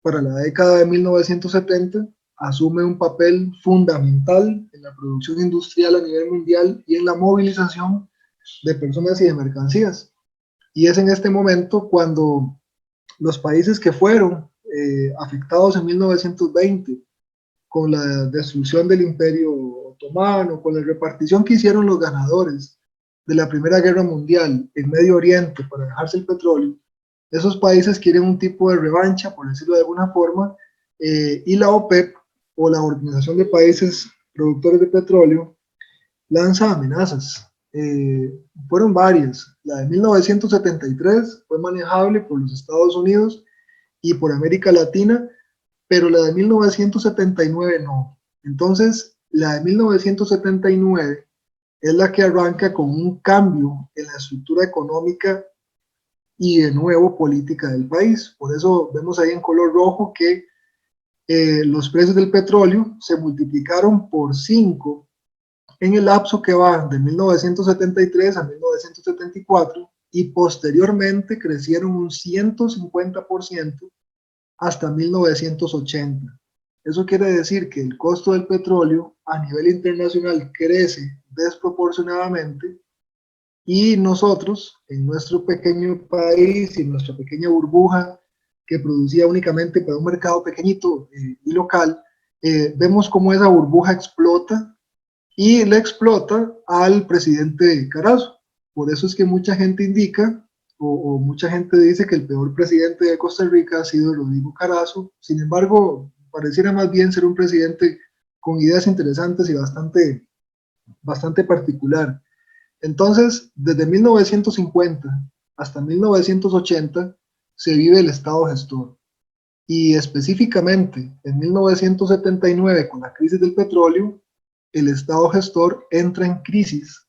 para la década de 1970 asume un papel fundamental en la producción industrial a nivel mundial y en la movilización de personas y de mercancías. Y es en este momento cuando los países que fueron afectados en 1920 con la destrucción del Imperio Otomano, con la repartición que hicieron los ganadores de la Primera Guerra Mundial en Medio Oriente para dejarse el petróleo, esos países quieren un tipo de revancha, por decirlo de alguna forma, y la OPEP, o la Organización de Países Productores de Petróleo, lanza amenazas. Fueron varias. La de 1973 fue manejable por los Estados Unidos y por América Latina, pero la de 1979 no. Entonces, la de 1979 es la que arranca con un cambio en la estructura económica y de nuevo política del país. Por eso vemos ahí en color rojo que los precios del petróleo se multiplicaron por 5 en el lapso que va de 1973 a 1974, y posteriormente crecieron un 150% hasta 1980. Eso quiere decir que el costo del petróleo a nivel internacional crece desproporcionadamente, y nosotros, en nuestro pequeño país y en nuestra pequeña burbuja que producía únicamente para un mercado pequeñito y local, vemos cómo esa burbuja explota, y le explota al presidente Carazo. Por eso es que mucha gente indica, o mucha gente dice, que el peor presidente de Costa Rica ha sido Rodrigo Carazo. Sin embargo, pareciera más bien ser un presidente con ideas interesantes y bastante particular. Entonces, desde 1950 hasta 1980 se vive el Estado gestor, y específicamente en 1979, con la crisis del petróleo, el Estado gestor entra en crisis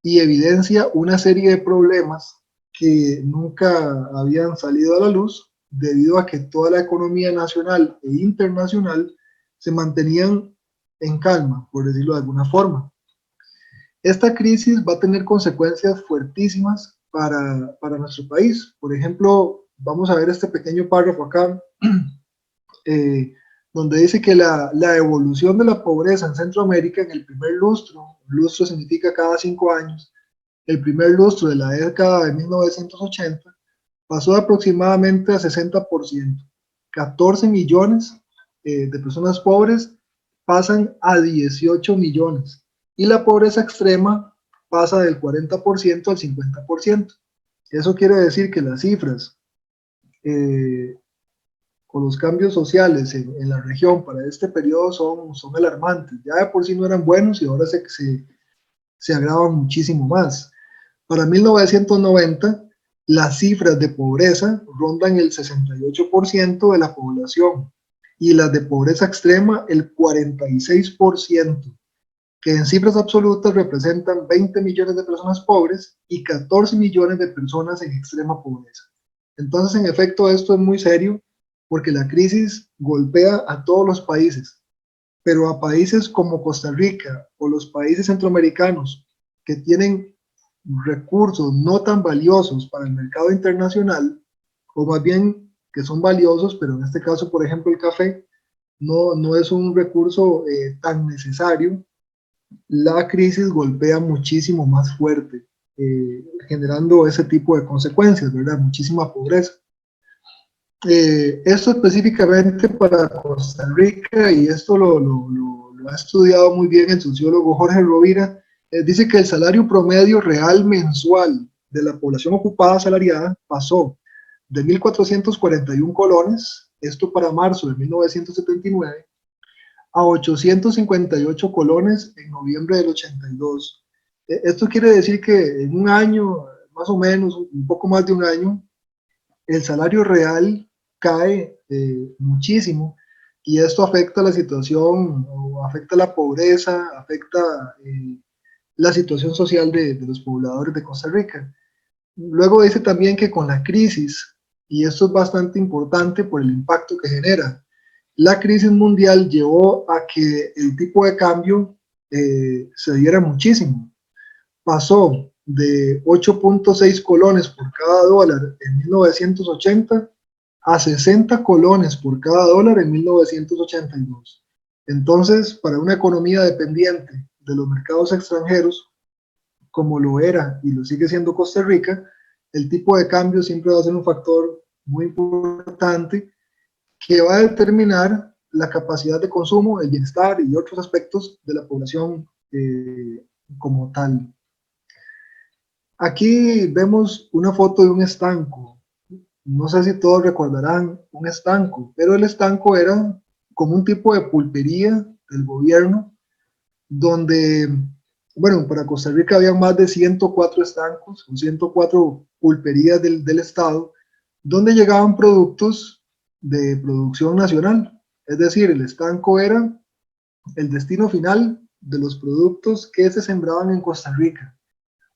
y evidencia una serie de problemas que nunca habían salido a la luz, debido a que toda la economía nacional e internacional se mantenían en calma, por decirlo de alguna forma. Esta crisis va a tener consecuencias fuertísimas para nuestro país. Por ejemplo, vamos a ver este pequeño párrafo acá, donde dice que la evolución de la pobreza en Centroamérica en el primer lustro significa cada 5 años, el primer lustro de la década de 1980, pasó de aproximadamente a 60%. 14 millones de personas pobres pasan a 18 millones, y la pobreza extrema pasa del 40% al 50%. Eso quiere decir que las cifras con los cambios sociales en la región para este periodo son alarmantes. Ya de por sí no eran buenos, y ahora se agravan muchísimo más. Para 1990, las cifras de pobreza rondan el 68% de la población, y las de pobreza extrema el 46%, que en cifras absolutas representan 20 millones de personas pobres y 14 millones de personas en extrema pobreza. Entonces, en efecto, esto es muy serio, porque la crisis golpea a todos los países, pero a países como Costa Rica o los países centroamericanos que tienen recursos no tan valiosos para el mercado internacional, o más bien que son valiosos, pero en este caso, por ejemplo, el café, no es un recurso tan necesario, la crisis golpea muchísimo más fuerte, generando ese tipo de consecuencias, ¿verdad? Muchísima pobreza. Esto específicamente para Costa Rica, y esto lo ha estudiado muy bien el sociólogo Jorge Rovira, dice que el salario promedio real mensual de la población ocupada asalariada pasó de 1.441 colones, esto para marzo de 1979, a 858 colones en noviembre del 82. Esto quiere decir que en un año, más o menos, un poco más de un año, el salario real cae muchísimo, y esto afecta la situación, o afecta la pobreza, afecta la situación social de los pobladores de Costa Rica. Luego dice también que con la crisis, y esto es bastante importante por el impacto que genera, la crisis mundial llevó a que el tipo de cambio se diera muchísimo. Pasó de 8.6 colones por cada dólar en 1980 a 60 colones por cada dólar en 1982. Entonces, para una economía dependiente de los mercados extranjeros, como lo era y lo sigue siendo Costa Rica, el tipo de cambio siempre va a ser un factor muy importante que va a determinar la capacidad de consumo, el bienestar y otros aspectos de la población como tal. Aquí vemos una foto de un estanco. No sé si todos recordarán un estanco, pero el estanco era como un tipo de pulpería del gobierno, donde, bueno, para Costa Rica había más de 104 estancos, o 104 pulperías del Estado, donde llegaban productos de producción nacional. Es decir, el estanco era el destino final de los productos que se sembraban en Costa Rica.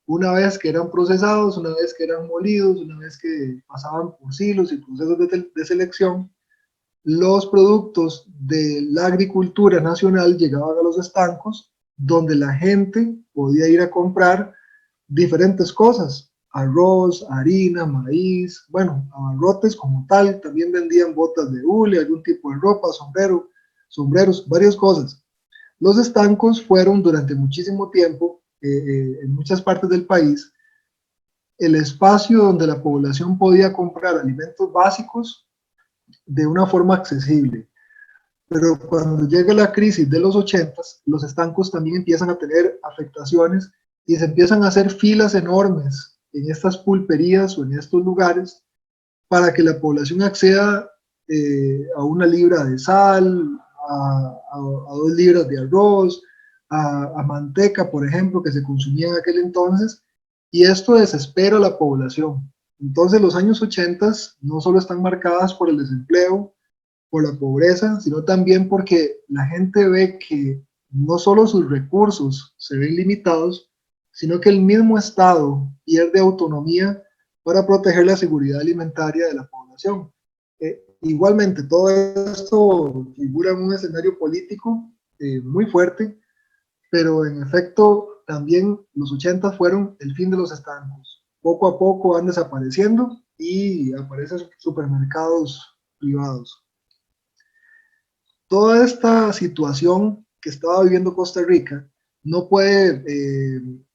Una vez que eran procesados, una vez que eran molidos, una vez que pasaban por silos y procesos de selección, los productos de la agricultura nacional llegaban a los estancos, donde la gente podía ir a comprar diferentes cosas: arroz, harina, maíz, bueno, abarrotes como tal. También vendían botas de hule, algún tipo de ropa, sombreros, varias cosas. Los estancos fueron durante muchísimo tiempo, en muchas partes del país, el espacio donde la población podía comprar alimentos básicos de una forma accesible. Pero cuando llega la crisis de los 80, los estancos también empiezan a tener afectaciones y se empiezan a hacer filas enormes en estas pulperías o en estos lugares para que la población acceda a una libra de sal, a 2 libras de arroz, a manteca, por ejemplo, que se consumía en aquel entonces, y esto desespera a la población. Entonces los años 80 no solo están marcadas por el desempleo, por la pobreza, sino también porque la gente ve que no solo sus recursos se ven limitados, sino que el mismo Estado pierde autonomía para proteger la seguridad alimentaria de la población. Igualmente, todo esto figura en un escenario político muy fuerte, pero en efecto también los 80 fueron el fin de los estancos. Poco a poco van desapareciendo y aparecen supermercados privados. Toda esta situación que estaba viviendo Costa Rica no puede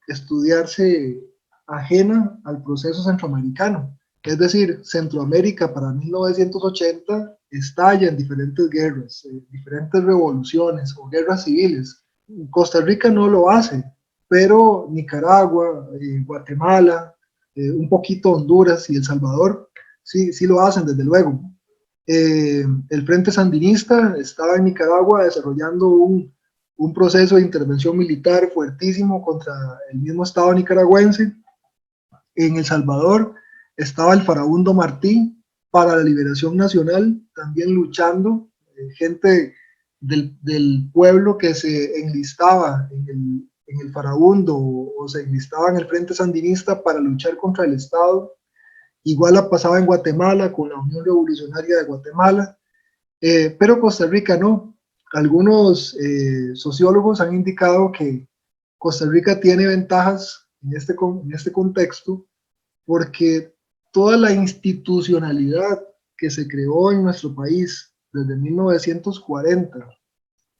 estudiarse ajena al proceso centroamericano. Es decir, Centroamérica para 1980 estalla en diferentes guerras, diferentes revoluciones o guerras civiles. Costa Rica no lo hace, pero Nicaragua, Guatemala, un poquito Honduras y El Salvador sí lo hacen, desde luego. El Frente Sandinista estaba en Nicaragua desarrollando un proceso de intervención militar fuertísimo contra el mismo Estado nicaragüense. En El Salvador estaba el Farabundo Martí para la liberación nacional, también luchando, gente del pueblo que se enlistaba en el Farabundo o se enlistaba en el Frente Sandinista para luchar contra el Estado. Igual pasaba en Guatemala con la Unión Revolucionaria de Guatemala, pero Costa Rica no. Algunos sociólogos han indicado que Costa Rica tiene ventajas en este contexto porque toda la institucionalidad que se creó en nuestro país desde 1940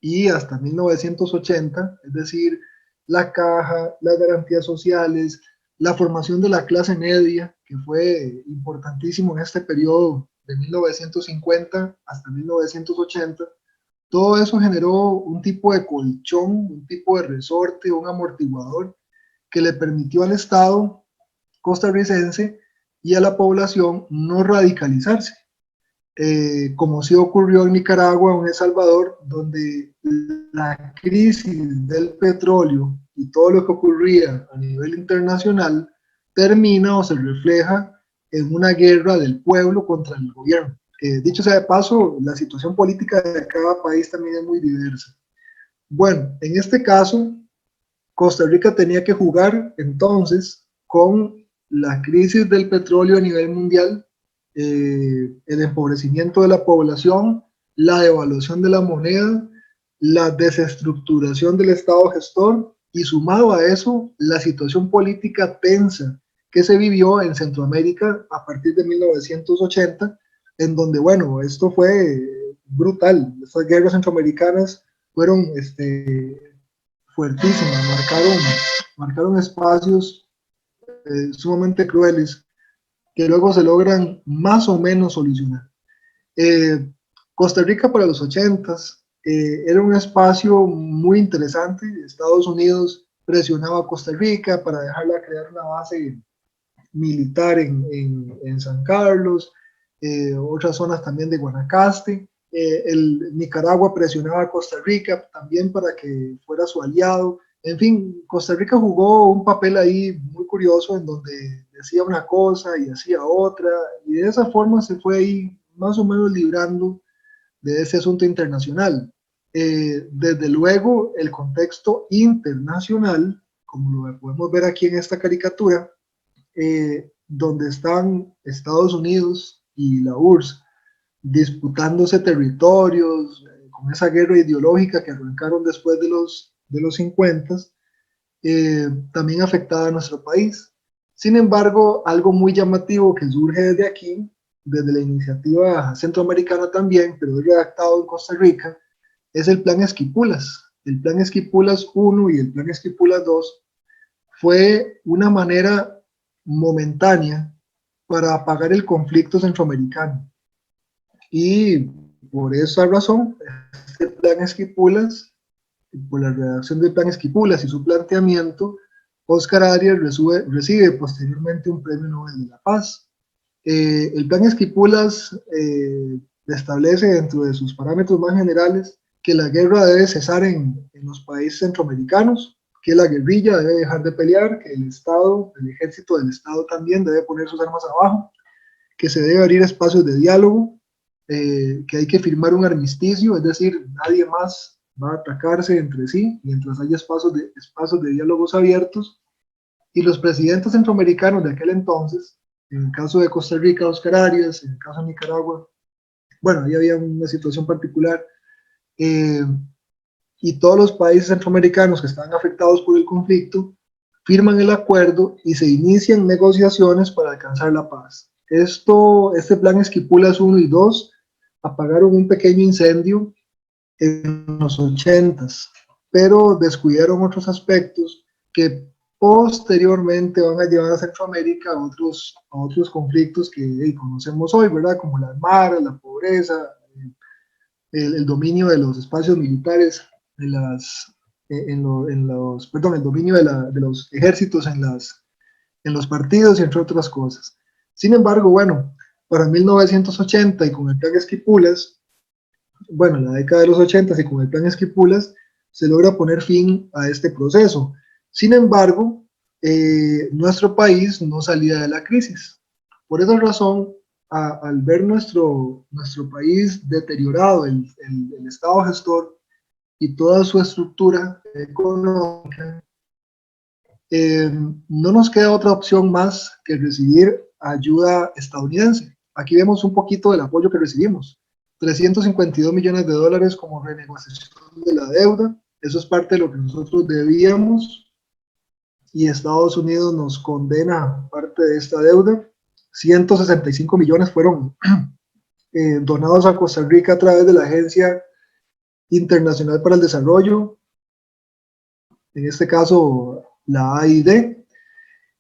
y hasta 1980, es decir, la caja, las garantías sociales, la formación de la clase media, que fue importantísimo en este periodo de 1950 hasta 1980, todo eso generó un tipo de colchón, un tipo de resorte, un amortiguador que le permitió al Estado costarricense y a la población no radicalizarse, como sí ocurrió en Nicaragua o en El Salvador, donde la crisis del petróleo y todo lo que ocurría a nivel internacional termina o se refleja en una guerra del pueblo contra el gobierno. Dicho sea de paso, la situación política de cada país también es muy diversa. Bueno, en este caso, Costa Rica tenía que jugar entonces con la crisis del petróleo a nivel mundial, el empobrecimiento de la población, la devaluación de la moneda, la desestructuración del Estado gestor y sumado a eso la situación política tensa que se vivió en Centroamérica a partir de 1980, en donde, bueno, esto fue brutal. Estas guerras centroamericanas fueron fuertísimas, marcaron espacios sumamente crueles que luego se logran más o menos solucionar. Costa Rica para los 80s era un espacio muy interesante. Estados Unidos presionaba a Costa Rica para dejarla crear una base militar en San Carlos, otras zonas también de Guanacaste. Nicaragua presionaba a Costa Rica también para que fuera su aliado. En fin, Costa Rica jugó un papel ahí muy curioso en donde decía una cosa y hacía otra, y de esa forma se fue ahí más o menos librando de ese asunto internacional. Desde luego, el contexto internacional, como lo podemos ver aquí en esta caricatura, donde están Estados Unidos y la URSS disputándose territorios, con esa guerra ideológica que arrancaron después de los 50, también afectaba a nuestro país. Sin embargo, algo muy llamativo que surge desde aquí, desde la iniciativa centroamericana también, pero es redactado en Costa Rica, es el Plan Esquipulas. El Plan Esquipulas 1 y el Plan Esquipulas 2 fue una manera momentánea para apagar el conflicto centroamericano. Y por esa razón, este Plan Esquipulas, por la redacción del Plan Esquipulas y su planteamiento, Oscar Arias recibe posteriormente un Premio Nobel de la Paz. El Plan Esquipulas establece dentro de sus parámetros más generales que la guerra debe cesar en los países centroamericanos, que la guerrilla debe dejar de pelear, que el Estado, el ejército del Estado también debe poner sus armas abajo, que se debe abrir espacios de diálogo, que hay que firmar un armisticio, es decir, nadie más va a atacarse entre sí mientras haya espacios de diálogos abiertos. Y los presidentes centroamericanos de aquel entonces, en el caso de Costa Rica, Oscar Arias, en el caso de Nicaragua, bueno, ahí había una situación particular, y todos los países centroamericanos que estaban afectados por el conflicto firman el acuerdo y se inician negociaciones para alcanzar la paz. Este plan Esquipulas 1 y 2 apagaron un pequeño incendio en los 80s, pero descuidaron otros aspectos que posteriormente van a llevar a Centroamérica a otros conflictos que conocemos hoy, ¿verdad? Como las maras, la pobreza, el dominio de los espacios militares, el dominio de los ejércitos en los partidos, y entre otras cosas. Sin embargo, bueno, para 1980 y con el plan Esquipulas, bueno, en la década de los 80 y con el plan Esquipulas, se logra poner fin a este proceso. Sin embargo, nuestro país no salía de la crisis. Por esa razón, al ver nuestro país deteriorado, el Estado gestor y toda su estructura económica, no nos queda otra opción más que recibir ayuda estadounidense. Aquí vemos un poquito del apoyo que recibimos. 352 millones de dólares como renegociación de la deuda. Eso es parte de lo que nosotros debíamos y Estados Unidos nos condena parte de esta deuda. 165 millones fueron donados a Costa Rica a través de la Agencia Internacional para el Desarrollo, en este caso la AID.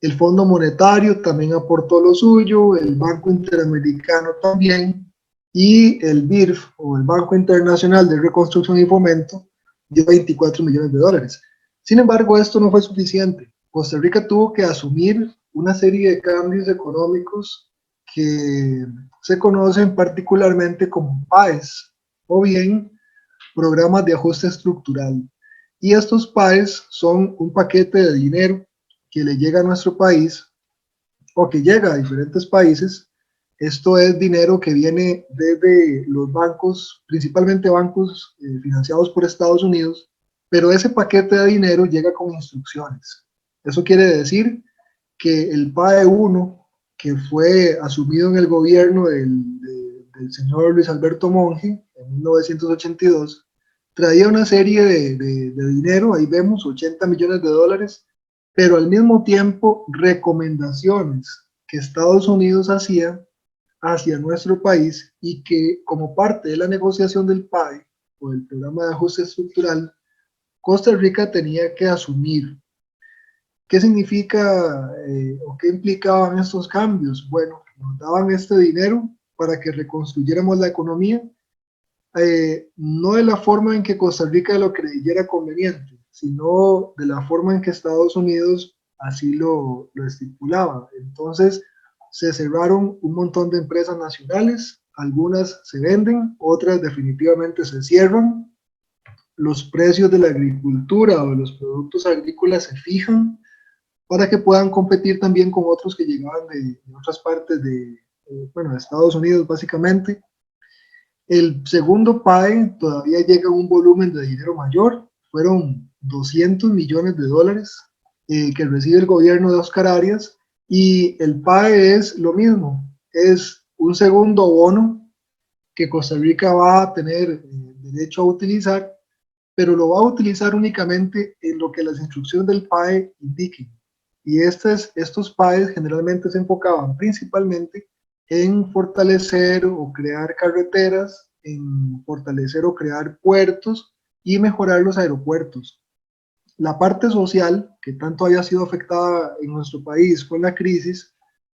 El Fondo Monetario también aportó lo suyo, el Banco Interamericano también, y el BIRF, o el Banco Internacional de Reconstrucción y Fomento, dio 24 millones de dólares. Sin embargo, esto no fue suficiente. Costa Rica tuvo que asumir una serie de cambios económicos que se conocen particularmente como PAES, o bien programas de ajuste estructural. Y estos PAES son un paquete de dinero que le llega a nuestro país o que llega a diferentes países. Esto es dinero que viene desde los bancos, principalmente bancos financiados por Estados Unidos, pero ese paquete de dinero llega con instrucciones. Eso quiere decir que el PAE 1, que fue asumido en el gobierno del señor Luis Alberto Monge en 1982, traía una serie de dinero, ahí vemos 80 millones de dólares, pero al mismo tiempo recomendaciones que Estados Unidos hacía hacia nuestro país y que como parte de la negociación del PAE o del programa de ajuste estructural, Costa Rica tenía que asumir. ¿Qué significa o qué implicaban estos cambios? Bueno, nos daban este dinero para que reconstruyéramos la economía, no de la forma en que Costa Rica lo creyera conveniente, sino de la forma en que Estados Unidos así lo estipulaba. Entonces, se cerraron un montón de empresas nacionales, algunas se venden, otras definitivamente se cierran. Los precios de la agricultura o de los productos agrícolas se fijan para que puedan competir también con otros que llegaban de otras partes de Estados Unidos básicamente. El segundo PAE todavía llega a un volumen de dinero mayor, fueron 200 millones de dólares que recibe el gobierno de Oscar Arias, y el PAE es lo mismo, es un segundo bono que Costa Rica va a tener derecho a utilizar, pero lo va a utilizar únicamente en lo que las instrucciones del PAE indiquen. Y estos PAEs generalmente se enfocaban principalmente en fortalecer o crear carreteras, en fortalecer o crear puertos y mejorar los aeropuertos. La parte social, que tanto haya sido afectada en nuestro país con la crisis,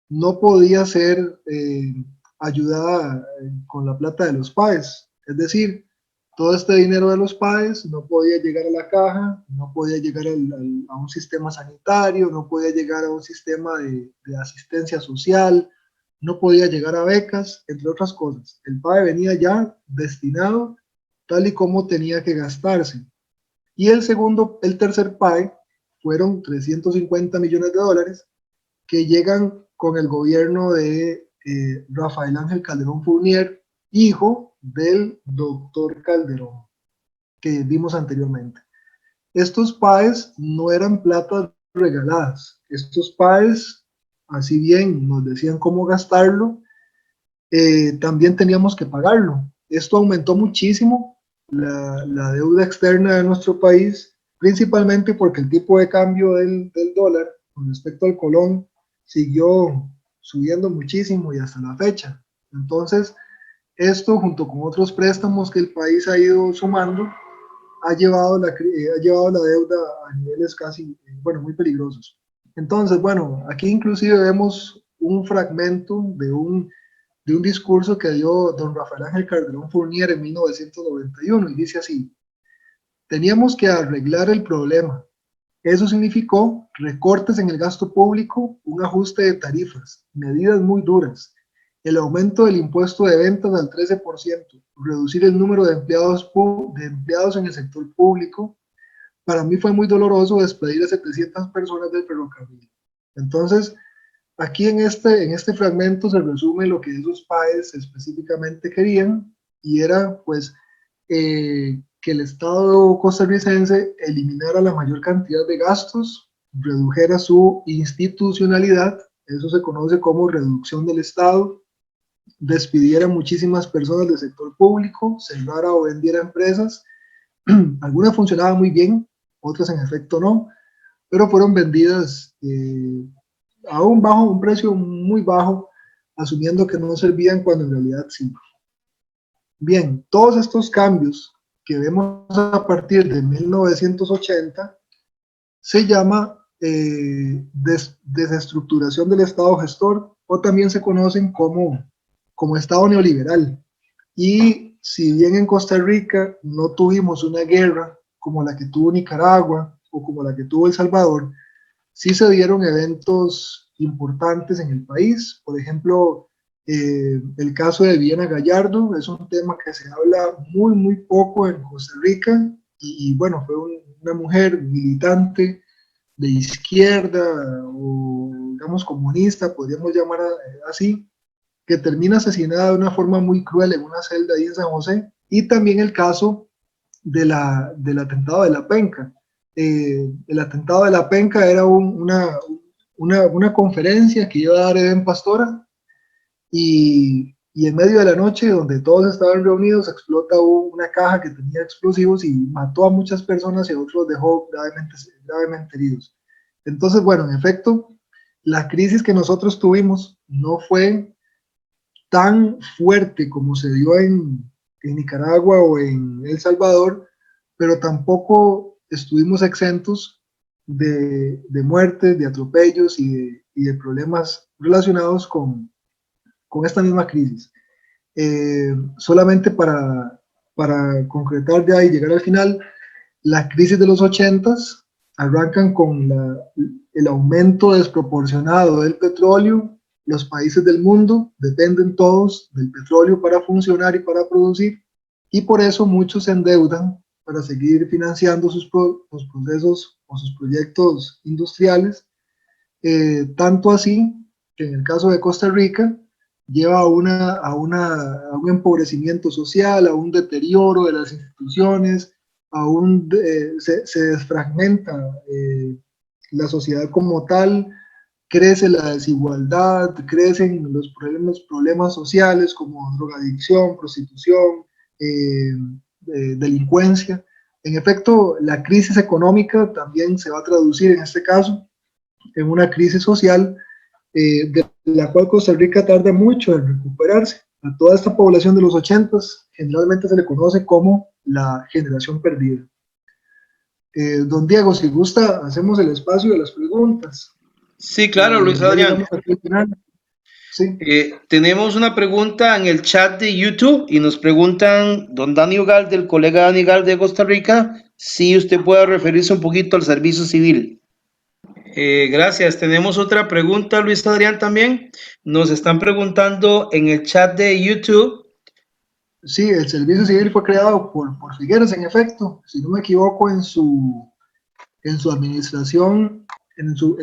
no podía ser ayudada con la plata de los PAEs. Es decir, todo este dinero de los PAEs no podía llegar a la caja, no podía llegar a un sistema sanitario, no podía llegar a un sistema de asistencia social, no podía llegar a becas, entre otras cosas. El PAE venía ya destinado tal y como tenía que gastarse. Y el tercer PAE fueron 350 millones de dólares que llegan con el gobierno de Rafael Ángel Calderón Fournier, hijo del doctor Calderón, que vimos anteriormente. Estos PAEs no eran platas regaladas. Estos PAEs, así bien nos decían cómo gastarlo, también teníamos que pagarlo. Esto aumentó muchísimo la deuda externa de nuestro país, principalmente porque el tipo de cambio del dólar con respecto al colón siguió subiendo muchísimo y hasta la fecha. Entonces, esto junto con otros préstamos que el país ha ido sumando, ha llevado la deuda a niveles casi, muy peligrosos. Entonces, aquí inclusive vemos un fragmento de un discurso que dio don Rafael Ángel Calderón Fournier en 1991 y dice así: teníamos que arreglar el problema. Eso significó recortes en el gasto público, un ajuste de tarifas, medidas muy duras, el aumento del impuesto de ventas al 13%, reducir el número de empleados en el sector público. Para mí fue muy doloroso despedir a 700 personas del ferrocarril. Entonces, aquí en este fragmento se resume lo que esos PAEs específicamente querían, y era pues que el Estado costarricense eliminara la mayor cantidad de gastos, redujera su institucionalidad eso se conoce como reducción del Estado, despidiera muchísimas personas del sector público, cerrara o vendiera empresas. Algunas funcionaban muy bien, otras en efecto no, pero fueron vendidas a un precio muy bajo, asumiendo que no servían cuando en realidad sí. Bien, todos estos cambios que vemos a partir de 1980 se llama desestructuración del Estado gestor, o también se conocen como Estado neoliberal. Y si bien en Costa Rica no tuvimos una guerra como la que tuvo Nicaragua o como la que tuvo El Salvador, sí se dieron eventos importantes en el país. Por ejemplo, el caso de Viviana Gallardo es un tema que se habla muy poco en Costa Rica, y bueno, fue una mujer militante de izquierda o digamos comunista, podríamos llamar así, que termina asesinada de una forma muy cruel en una celda ahí en San José. Y también el caso del atentado de La Penca. El atentado de La Penca era una conferencia que iba a dar Eden Pastora, y en medio de la noche, donde todos estaban reunidos, explota una caja que tenía explosivos y mató a muchas personas y a otros dejó gravemente heridos. Entonces, bueno, en efecto, la crisis que nosotros tuvimos no fue tan fuerte como se dio en Nicaragua o en El Salvador, pero tampoco estuvimos exentos de muertes, de atropellos y de problemas relacionados con esta misma crisis. Solamente para concretar ya y llegar al final, la crisis de los 80s arrancan con el aumento desproporcionado del petróleo. Los países del mundo dependen todos del petróleo para funcionar y para producir, y por eso muchos se endeudan para seguir financiando sus procesos o sus proyectos industriales, tanto así que en el caso de Costa Rica lleva a un empobrecimiento social, a un deterioro de las instituciones, se desfragmenta la sociedad como tal, crece la desigualdad, crecen los problemas sociales como drogadicción, prostitución, delincuencia. En efecto, la crisis económica también se va a traducir en este caso en una crisis social, de la cual Costa Rica tarda mucho en recuperarse. A toda esta población de los 80s generalmente se le conoce como la generación perdida. Don Diego, si gusta, hacemos el espacio de las preguntas. Sí, claro, Luis Ya Adrián. llegamos aquí al final. Sí. Tenemos una pregunta en el chat de YouTube y nos preguntan, don Dani Ugalde, el colega Dani Ugalde de Costa Rica, si usted puede referirse un poquito al servicio civil. Gracias. Tenemos otra pregunta, Luis Adrián, también. Nos están preguntando en el chat de YouTube. Sí, el servicio civil fue creado por Figueres, en efecto, si no me equivoco, en su administración, en su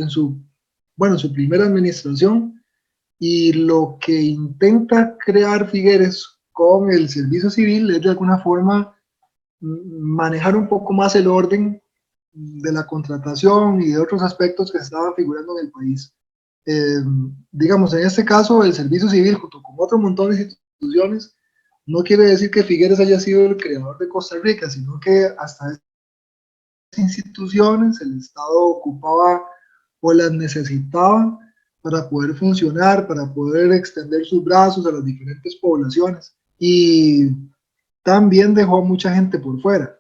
primera administración. Y lo que intenta crear Figueres con el servicio civil es de alguna forma manejar un poco más el orden de la contratación y de otros aspectos que estaban figurando en el país. Digamos, en este caso, el servicio civil, junto con otro montón de instituciones, no quiere decir que Figueres haya sido el creador de Costa Rica, sino que hasta estas instituciones el Estado ocupaba o las necesitaba para poder funcionar, para poder extender sus brazos a las diferentes poblaciones. Y también dejó a mucha gente por fuera.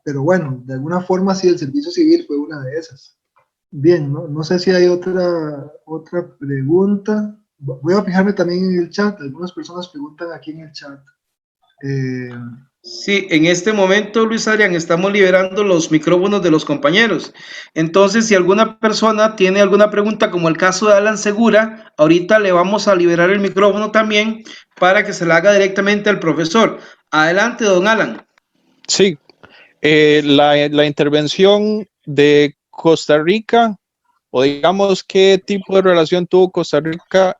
Pero bueno, de alguna forma sí, el servicio civil fue una de esas. Bien, no sé si hay otra pregunta. Voy a fijarme también en el chat. Algunas personas preguntan aquí en el chat. Sí, en este momento, Luis Adrián, estamos liberando los micrófonos de los compañeros. Entonces, si alguna persona tiene alguna pregunta, como el caso de Alan Segura, ahorita le vamos a liberar el micrófono también para que se la haga directamente al profesor. Adelante, don Alan. Sí, la intervención de Costa Rica, o digamos qué tipo de relación tuvo Costa Rica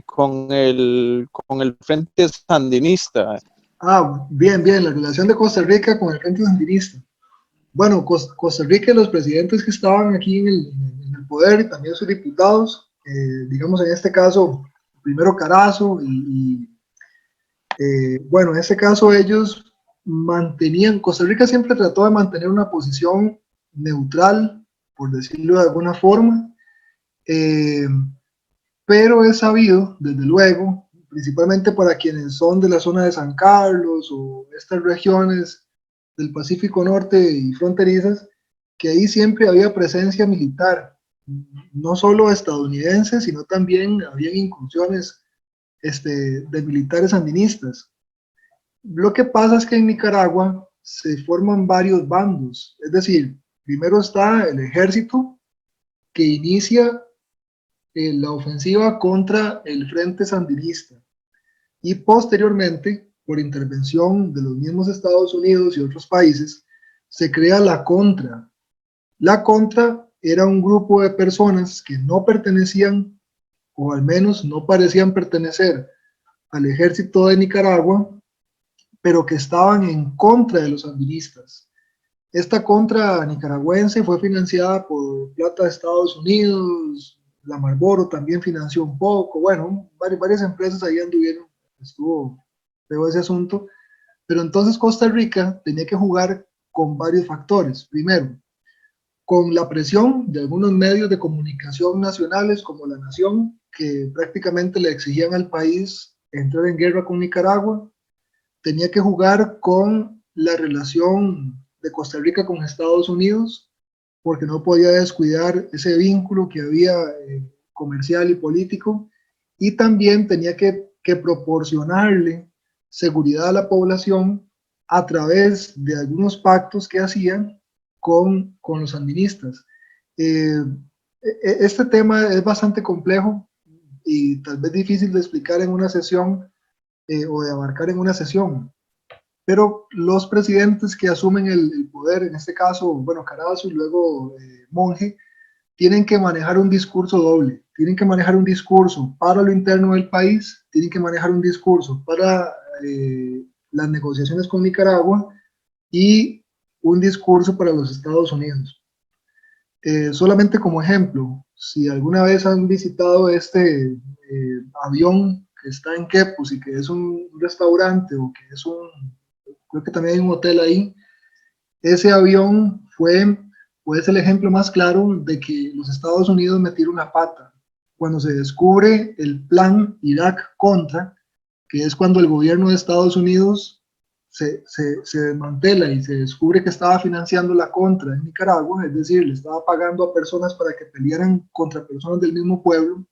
con el Frente Sandinista. Bien, la relación de Costa Rica con el Frente Sandinista. Bueno, Costa Rica y los presidentes que estaban aquí en el poder y también sus diputados, digamos en este caso, primero Carazo bueno, en este caso ellos Costa Rica siempre trató de mantener una posición neutral, por decirlo de alguna forma, pero es sabido, desde luego, principalmente para quienes son de la zona de San Carlos o estas regiones del Pacífico Norte y fronterizas, que ahí siempre había presencia militar, no solo estadounidense, sino también había incursiones de militares sandinistas. Lo que pasa es que en Nicaragua se forman varios bandos, es decir, primero está el ejército que inicia la ofensiva contra el Frente Sandinista y posteriormente, por intervención de los mismos Estados Unidos y otros países, se crea la Contra. La Contra era un grupo de personas que no pertenecían, o al menos no parecían pertenecer al ejército de Nicaragua, pero que estaban en contra de los sandinistas. Esta contra nicaragüense fue financiada por plata de Estados Unidos, la Marlboro también financió un poco, bueno, varias empresas ahí anduvieron, estuvo feo ese asunto, pero entonces Costa Rica tenía que jugar con varios factores. Primero, con la presión de algunos medios de comunicación nacionales como La Nación, que prácticamente le exigían al país entrar en guerra con Nicaragua. Tenía que jugar con la relación de Costa Rica con Estados Unidos, porque no podía descuidar ese vínculo que había comercial y político, y también tenía que proporcionarle seguridad a la población a través de algunos pactos que hacían con los sandinistas. Este tema es bastante complejo y tal vez difícil de explicar en una sesión o de abarcar en una sesión, pero los presidentes que asumen el poder, en este caso, bueno, Carazo y luego Monge, tienen que manejar un discurso doble, tienen que manejar un discurso para lo interno del país, tienen que manejar un discurso para las negociaciones con Nicaragua y un discurso para los Estados Unidos. Solamente como ejemplo, si alguna vez han visitado este avión que está en Quepos y que es un restaurante o que es creo que también hay un hotel ahí, ese avión es el ejemplo más claro de que los Estados Unidos metieron una pata. Cuando se descubre el plan Irak-Contra, que es cuando el gobierno de Estados Unidos se desmantela y se descubre que estaba financiando la Contra en Nicaragua, es decir, le estaba pagando a personas para que pelearan contra personas del mismo pueblo,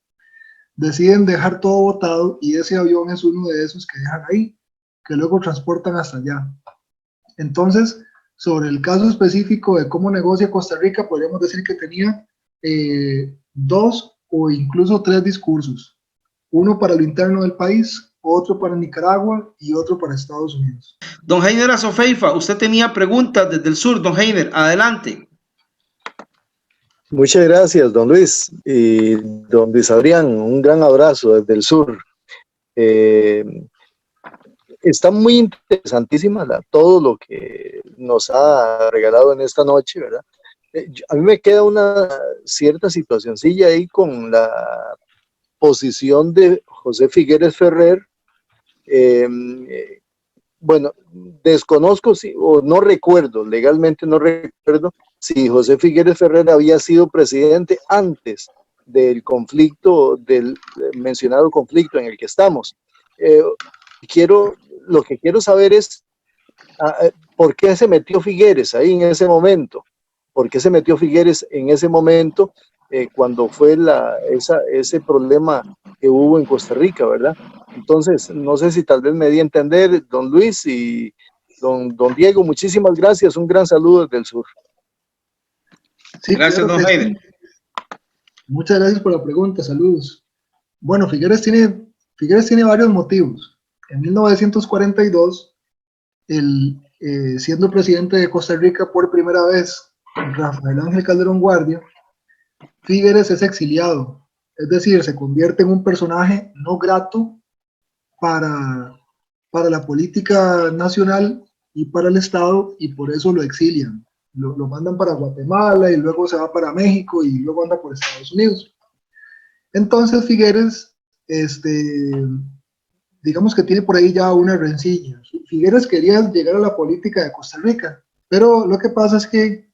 deciden dejar todo botado y ese avión es uno de esos que dejan ahí, que luego transportan hasta allá. Entonces, sobre el caso específico de cómo negocia Costa Rica, podríamos decir que tenía 2 o incluso 3 discursos. Uno para lo interno del país, otro para Nicaragua y otro para Estados Unidos. Don Heiner Azofeifa, usted tenía preguntas desde el sur. Don Heiner, adelante. Muchas gracias, don Luis. Y don Luis Adrián, un gran abrazo desde el sur. Está muy interesantísima todo lo que nos ha regalado en esta noche, ¿verdad? A mí me queda una cierta situacioncilla ahí con la posición de José Figueres Ferrer. Bueno, desconozco o no recuerdo, legalmente no recuerdo si José Figueres Ferrer había sido presidente antes del conflicto, del mencionado conflicto en el que estamos. Lo que quiero saber es por qué se metió Figueres ahí en ese momento. ¿Por qué se metió Figueres en ese momento cuando fue ese problema que hubo en Costa Rica, ¿verdad? Entonces, no sé si tal vez me di a entender, don Luis y don Diego, muchísimas gracias, un gran saludo desde el sur. Sí, gracias, claro, don Heiner. Muchas gracias por la pregunta, saludos. Bueno, Figueres tiene varios motivos. En 1942, siendo presidente de Costa Rica por primera vez, Rafael Ángel Calderón Guardia, Figueres es exiliado, es decir, se convierte en un personaje no grato para la política nacional y para el Estado, y por eso lo exilian. lo mandan para Guatemala y luego se va para México y luego anda por Estados Unidos. Entonces Figueres, digamos que tiene por ahí ya una rencilla. Figueres quería llegar a la política de Costa Rica, pero lo que pasa es que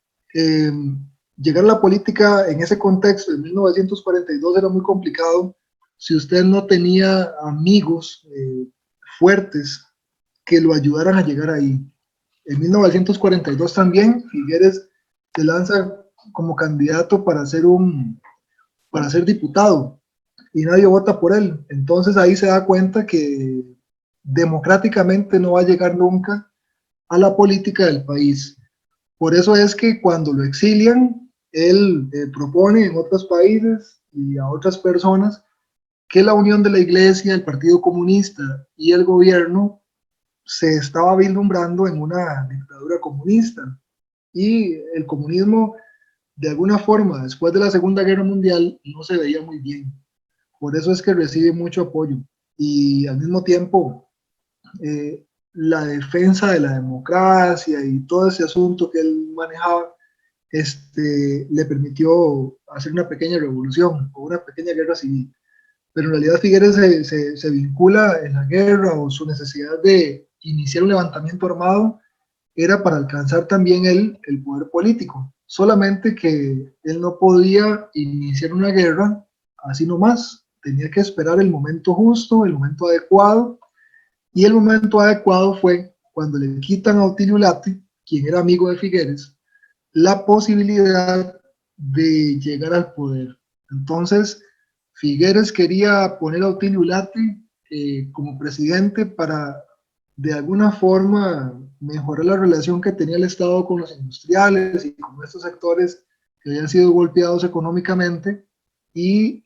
llegar a la política en ese contexto de 1942 era muy complicado si usted no tenía amigos fuertes que lo ayudaran a llegar ahí. En 1942 también Figueres se lanza como candidato para ser diputado y nadie vota por él. Entonces ahí se da cuenta que democráticamente no va a llegar nunca a la política del país. Por eso es que cuando lo exilian, él propone en otros países y a otras personas que la unión de la Iglesia, el Partido Comunista y el gobierno se estaba vislumbrando en una dictadura comunista. Y el comunismo, de alguna forma, después de la Segunda Guerra Mundial, no se veía muy bien. Por eso es que recibe mucho apoyo. Y al mismo tiempo, la defensa de la democracia y todo ese asunto que él manejaba, le permitió hacer una pequeña revolución o una pequeña guerra civil. Pero en realidad Figueres se vincula en la guerra, o su necesidad de iniciar un levantamiento armado era para alcanzar también él el poder político. Solamente que él no podía iniciar una guerra así nomás. Tenía que esperar el momento justo, el momento adecuado, y el momento adecuado fue cuando le quitan a Otilio Ulate, quien era amigo de Figueres, la posibilidad de llegar al poder. Entonces, Figueres quería poner a Otilio Ulate como presidente para, de alguna forma, mejorar la relación que tenía el Estado con los industriales y con estos sectores que habían sido golpeados económicamente, y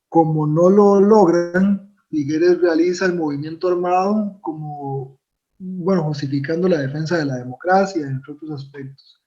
como no lo logran, Figueres realiza el movimiento armado como, bueno, justificando la defensa de la democracia, entre otros aspectos.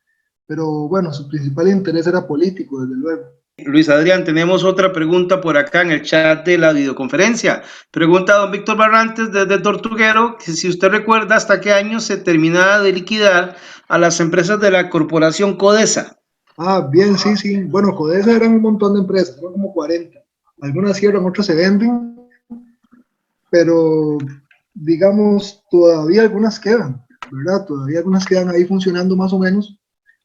Pero bueno, su principal interés era político, desde luego. Luis Adrián, tenemos otra pregunta por acá en el chat de la videoconferencia. Pregunta don Víctor Barrantes desde Tortuguero, que si usted recuerda hasta qué año se terminaba de liquidar a las empresas de la corporación Codesa. Ah, bien, sí, sí. Bueno, Codesa eran un montón de empresas, eran como 40. Algunas cierran, otras se venden, pero digamos, todavía algunas quedan, ¿verdad? Todavía algunas quedan ahí funcionando más o menos.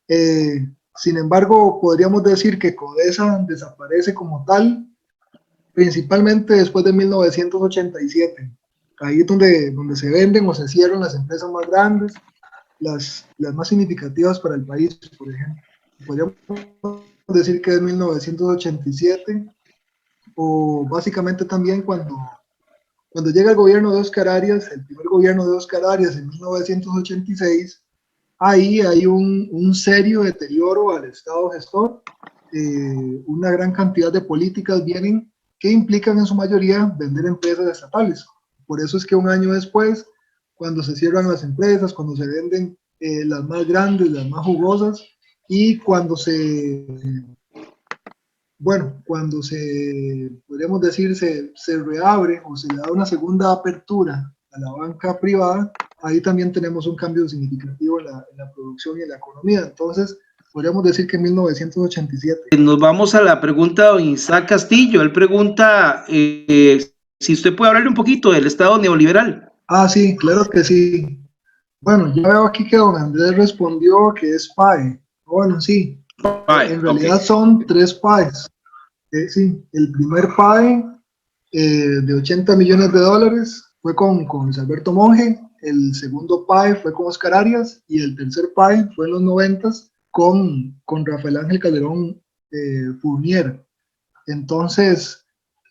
Sin embargo, podríamos decir que Codesa desaparece como tal, principalmente después de 1987. Ahí es donde se venden o se cierran las empresas más grandes, las más significativas para el país, por ejemplo. Podríamos decir que es 1987, o básicamente también cuando llega el gobierno de Óscar Arias, el primer gobierno de Óscar Arias en 1986, ahí hay un serio deterioro al Estado gestor. Una gran cantidad de políticas vienen que implican en su mayoría vender empresas estatales. Por eso es que un año después, cuando se cierran las empresas, cuando se venden las más grandes, las más jugosas, y cuando podríamos decir, se reabre o se le da una segunda apertura a la banca privada, ahí también tenemos un cambio significativo en la producción y en la economía. Entonces, podríamos decir que en 1987. Nos vamos a la pregunta de don Isaac Castillo. Él pregunta si usted puede hablarle un poquito del Estado neoliberal. Ah, sí, claro que sí. Bueno, ya veo aquí que don Andrés respondió que es PAE. Bueno, sí. En realidad son 3 PAEs. Sí, el primer PAE de 80 millones de dólares fue con Luis Alberto Monge, el segundo PAE fue con Óscar Arias y el tercer PAE fue en los 90s con Rafael Ángel Calderón Fournier. Entonces,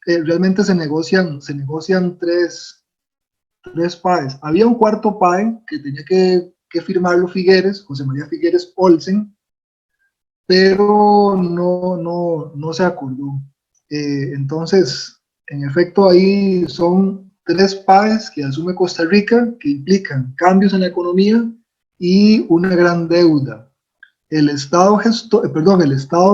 realmente se negocian 3 PAEs. Había un cuarto PAE que tenía que firmarlo Figueres, José María Figueres Olsen, pero no se acordó. Entonces, en efecto, ahí son 3 PAEs que asume Costa Rica, que implican cambios en la economía y una gran deuda. El Estado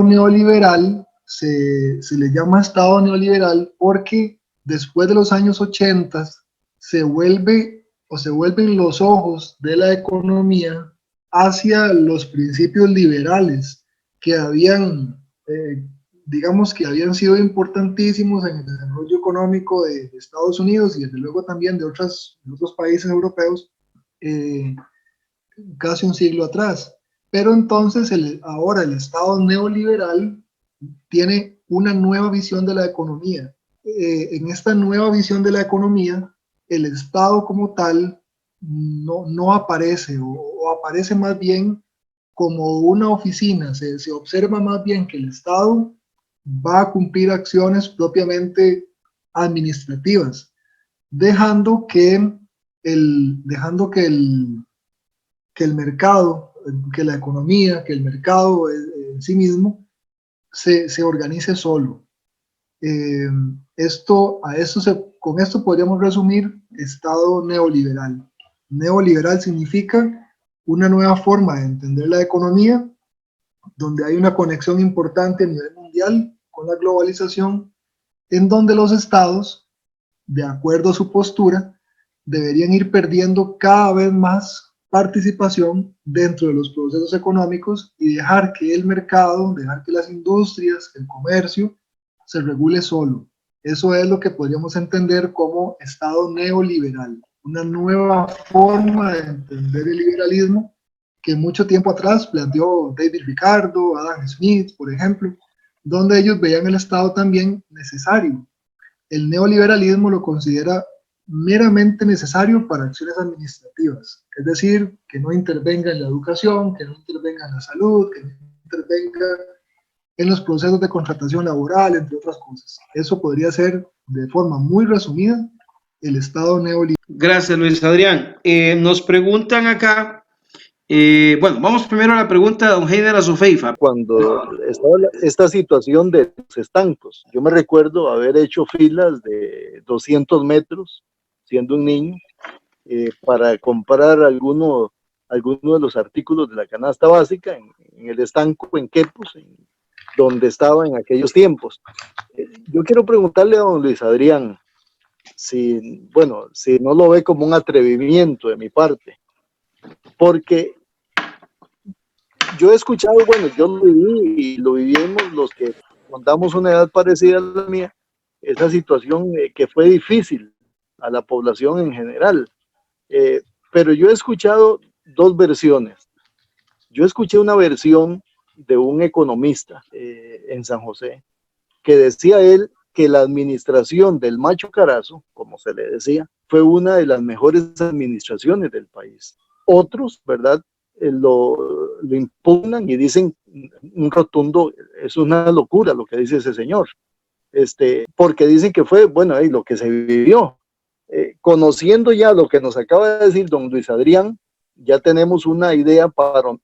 neoliberal se le llama Estado neoliberal porque después de los años 80 se vuelve o se vuelven los ojos de la economía hacia los principios liberales que habían, digamos que habían sido importantísimos en el desarrollo económico de Estados Unidos y desde luego también de otros países europeos casi un siglo atrás. Pero entonces ahora el Estado neoliberal tiene una nueva visión de la economía. En esta nueva visión de la economía, el Estado como tal no aparece o aparece más bien como una oficina. Se observa más bien que el Estado va a cumplir acciones propiamente administrativas, dejando que el mercado, que la economía, que el mercado en sí mismo se organice solo. Con esto podríamos resumir Estado neoliberal. Neoliberal significa una nueva forma de entender la economía, donde hay una conexión importante a nivel mundial con la globalización, en donde los estados, de acuerdo a su postura, deberían ir perdiendo cada vez más participación dentro de los procesos económicos y dejar que el mercado, dejar que las industrias, el comercio, se regule solo. Eso es lo que podríamos entender como Estado neoliberal, una nueva forma de entender el liberalismo que mucho tiempo atrás planteó David Ricardo, Adam Smith, por ejemplo, donde ellos veían el Estado también necesario. El neoliberalismo lo considera meramente necesario para acciones administrativas, es decir, que no intervenga en la educación, que no intervenga en la salud, que no intervenga en los procesos de contratación laboral, entre otras cosas. Eso podría ser, de forma muy resumida, el Estado neoliberal. Gracias, Luis Adrián. Nos preguntan acá, bueno, vamos primero a la pregunta de don Heiner Azufeifa. Cuando estaba esta situación de los estancos, yo me recuerdo haber hecho filas de 200 metros siendo un niño para comprar alguno de los artículos de la canasta básica en el estanco en Quepos, donde estaba en aquellos tiempos. Yo quiero preguntarle a don Luis Adrián si no lo ve como un atrevimiento de mi parte, porque yo he escuchado, bueno, yo lo viví y lo vivimos los que contamos una edad parecida a la mía, esa situación que fue difícil a la población en general. Pero yo he escuchado dos versiones. Yo escuché una versión de un economista en San José que decía él que la administración del Macho Carazo, como se le decía, fue una de las mejores administraciones del país. Otros, ¿verdad?, lo impugnan y dicen un rotundo, es una locura lo que dice ese señor, porque dicen que fue, bueno, lo que se vivió. Conociendo ya lo que nos acaba de decir don Luis Adrián, ya tenemos una idea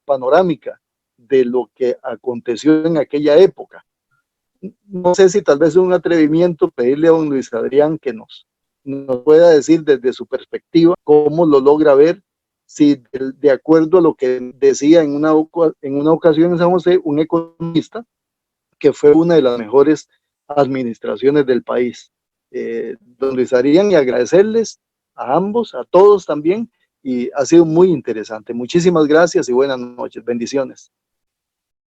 panorámica de lo que aconteció en aquella época. No sé si tal vez es un atrevimiento pedirle a don Luis Adrián que nos pueda decir desde su perspectiva cómo lo logra ver, si de acuerdo a lo que decía en una ocasión en San José un economista, que fue una de las mejores administraciones del país. Don Luis Adrián, y agradecerles a ambos, a todos también, y ha sido muy interesante. Muchísimas gracias y buenas noches, bendiciones.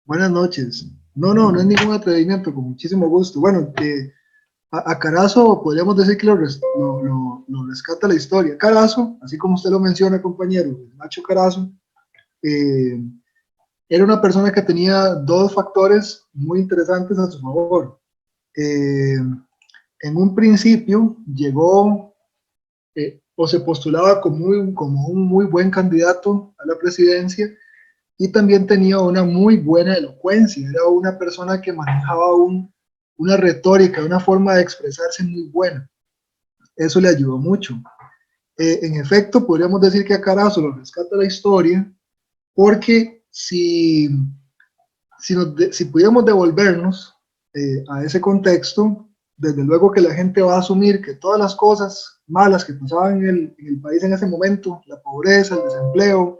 Buenas noches. No es ningún atrevimiento, con muchísimo gusto. Bueno, a Carazo podríamos decir que lo rescata la historia. Carazo, así como usted lo menciona, compañero, el Macho Carazo, era una persona que tenía dos factores muy interesantes a su favor. En un principio llegó o se postulaba como un muy buen candidato a la presidencia, y también tenía una muy buena elocuencia. Era una persona que manejaba una retórica, una forma de expresarse muy buena. Eso le ayudó mucho. En efecto, podríamos decir que a Carazo lo rescata la historia, porque si pudiéramos devolvernos a ese contexto, desde luego que la gente va a asumir que todas las cosas malas que pasaban en el país en ese momento, la pobreza, el desempleo,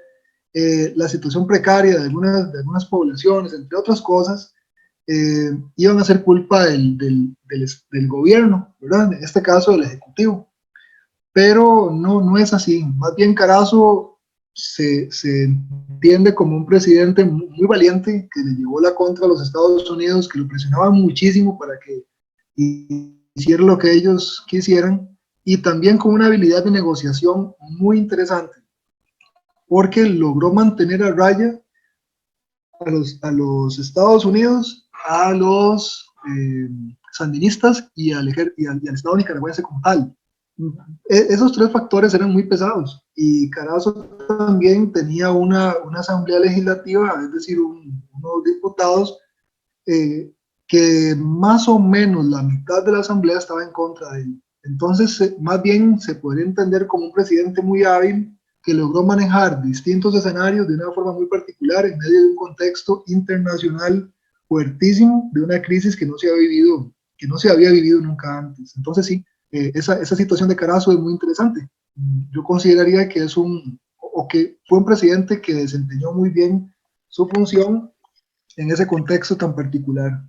la situación precaria de algunas poblaciones, entre otras cosas, iban a ser culpa del gobierno, ¿verdad? En este caso del Ejecutivo. pero no es así. Más bien Carazo se entiende como un presidente muy valiente, que le llevó la contra a los Estados Unidos, que lo presionaba muchísimo para que hiciera lo que ellos quisieran, y también con una habilidad de negociación muy interesante, porque logró mantener a raya a los Estados Unidos, a los sandinistas y al Estado nicaragüense como tal. Esos tres factores eran muy pesados, y Carazo también tenía una asamblea legislativa, es decir, unos diputados, que más o menos la mitad de la asamblea estaba en contra de él. Entonces, más bien se podría entender como un presidente muy hábil, que logró manejar distintos escenarios de una forma muy particular en medio de un contexto internacional fuertísimo, de una crisis que no se había vivido nunca antes. Entonces sí, esa situación de Carazo es muy interesante. Yo consideraría que que fue un presidente que desempeñó muy bien su función en ese contexto tan particular,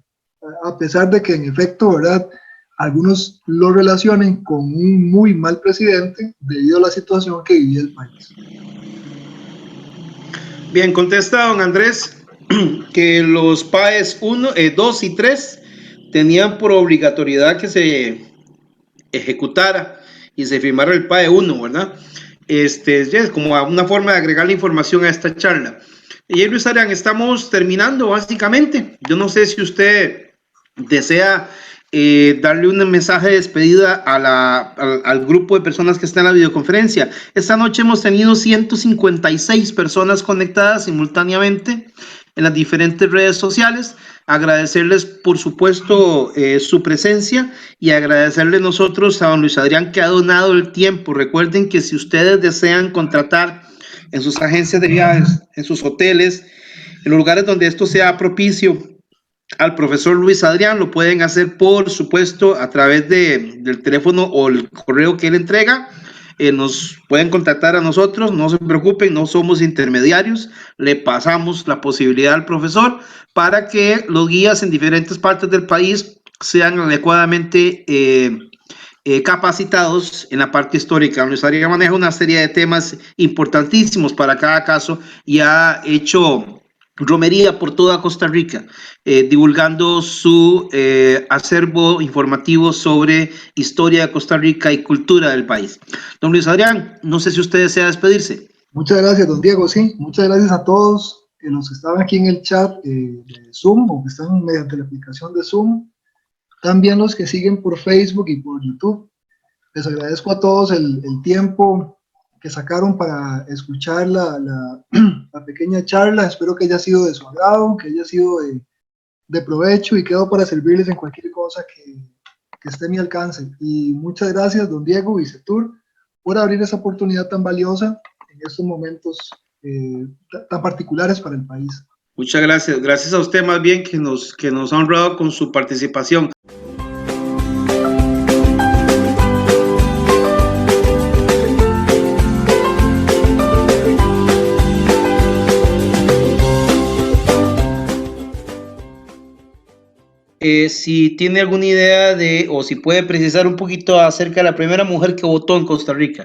a pesar de que en efecto, ¿verdad?, algunos lo relacionen con un muy mal presidente debido a la situación que vivía el país. Bien, contesta don Andrés que los PAES 1, 2 y 3 tenían por obligatoriedad que se ejecutara y se firmara el PAE 1, ¿verdad? Es como una forma de agregar la información a esta charla. Y Luis Adrián, estamos terminando básicamente. Yo no sé si usted desea darle un mensaje de despedida al grupo de personas que están en la videoconferencia. Esta noche hemos tenido 156 personas conectadas simultáneamente en las diferentes redes sociales. Agradecerles, por supuesto, su presencia, y agradecerle nosotros a don Luis Adrián, que ha donado el tiempo. Recuerden que si ustedes desean contratar en sus agencias de viajes, en sus hoteles, en los lugares donde esto sea propicio al profesor Luis Adrián, lo pueden hacer, por supuesto, a través del teléfono o el correo que él entrega. Nos pueden contactar a nosotros, no se preocupen, no somos intermediarios, le pasamos la posibilidad al profesor para que los guías en diferentes partes del país sean adecuadamente capacitados en la parte histórica. Luis Adrián maneja una serie de temas importantísimos para cada caso y ha hecho romería por toda Costa Rica, divulgando su acervo informativo sobre historia de Costa Rica y cultura del país. Don Luis Adrián, no sé si usted desea despedirse. Muchas gracias, don Diego. Sí, muchas gracias a todos los que estaban aquí en el chat de Zoom, o que están mediante la aplicación de Zoom. También los que siguen por Facebook y por YouTube. Les agradezco a todos el tiempo que sacaron para escuchar la pequeña charla. Espero que haya sido de su agrado, que haya sido de provecho, y quedo para servirles en cualquier cosa que esté a mi alcance. Y muchas gracias, don Diego y CETUR, por abrir esa oportunidad tan valiosa en estos momentos tan particulares para el país. Muchas gracias. Gracias a usted más bien, que nos ha honrado con su participación. Si tiene alguna idea o si puede precisar un poquito acerca de la primera mujer que votó en Costa Rica.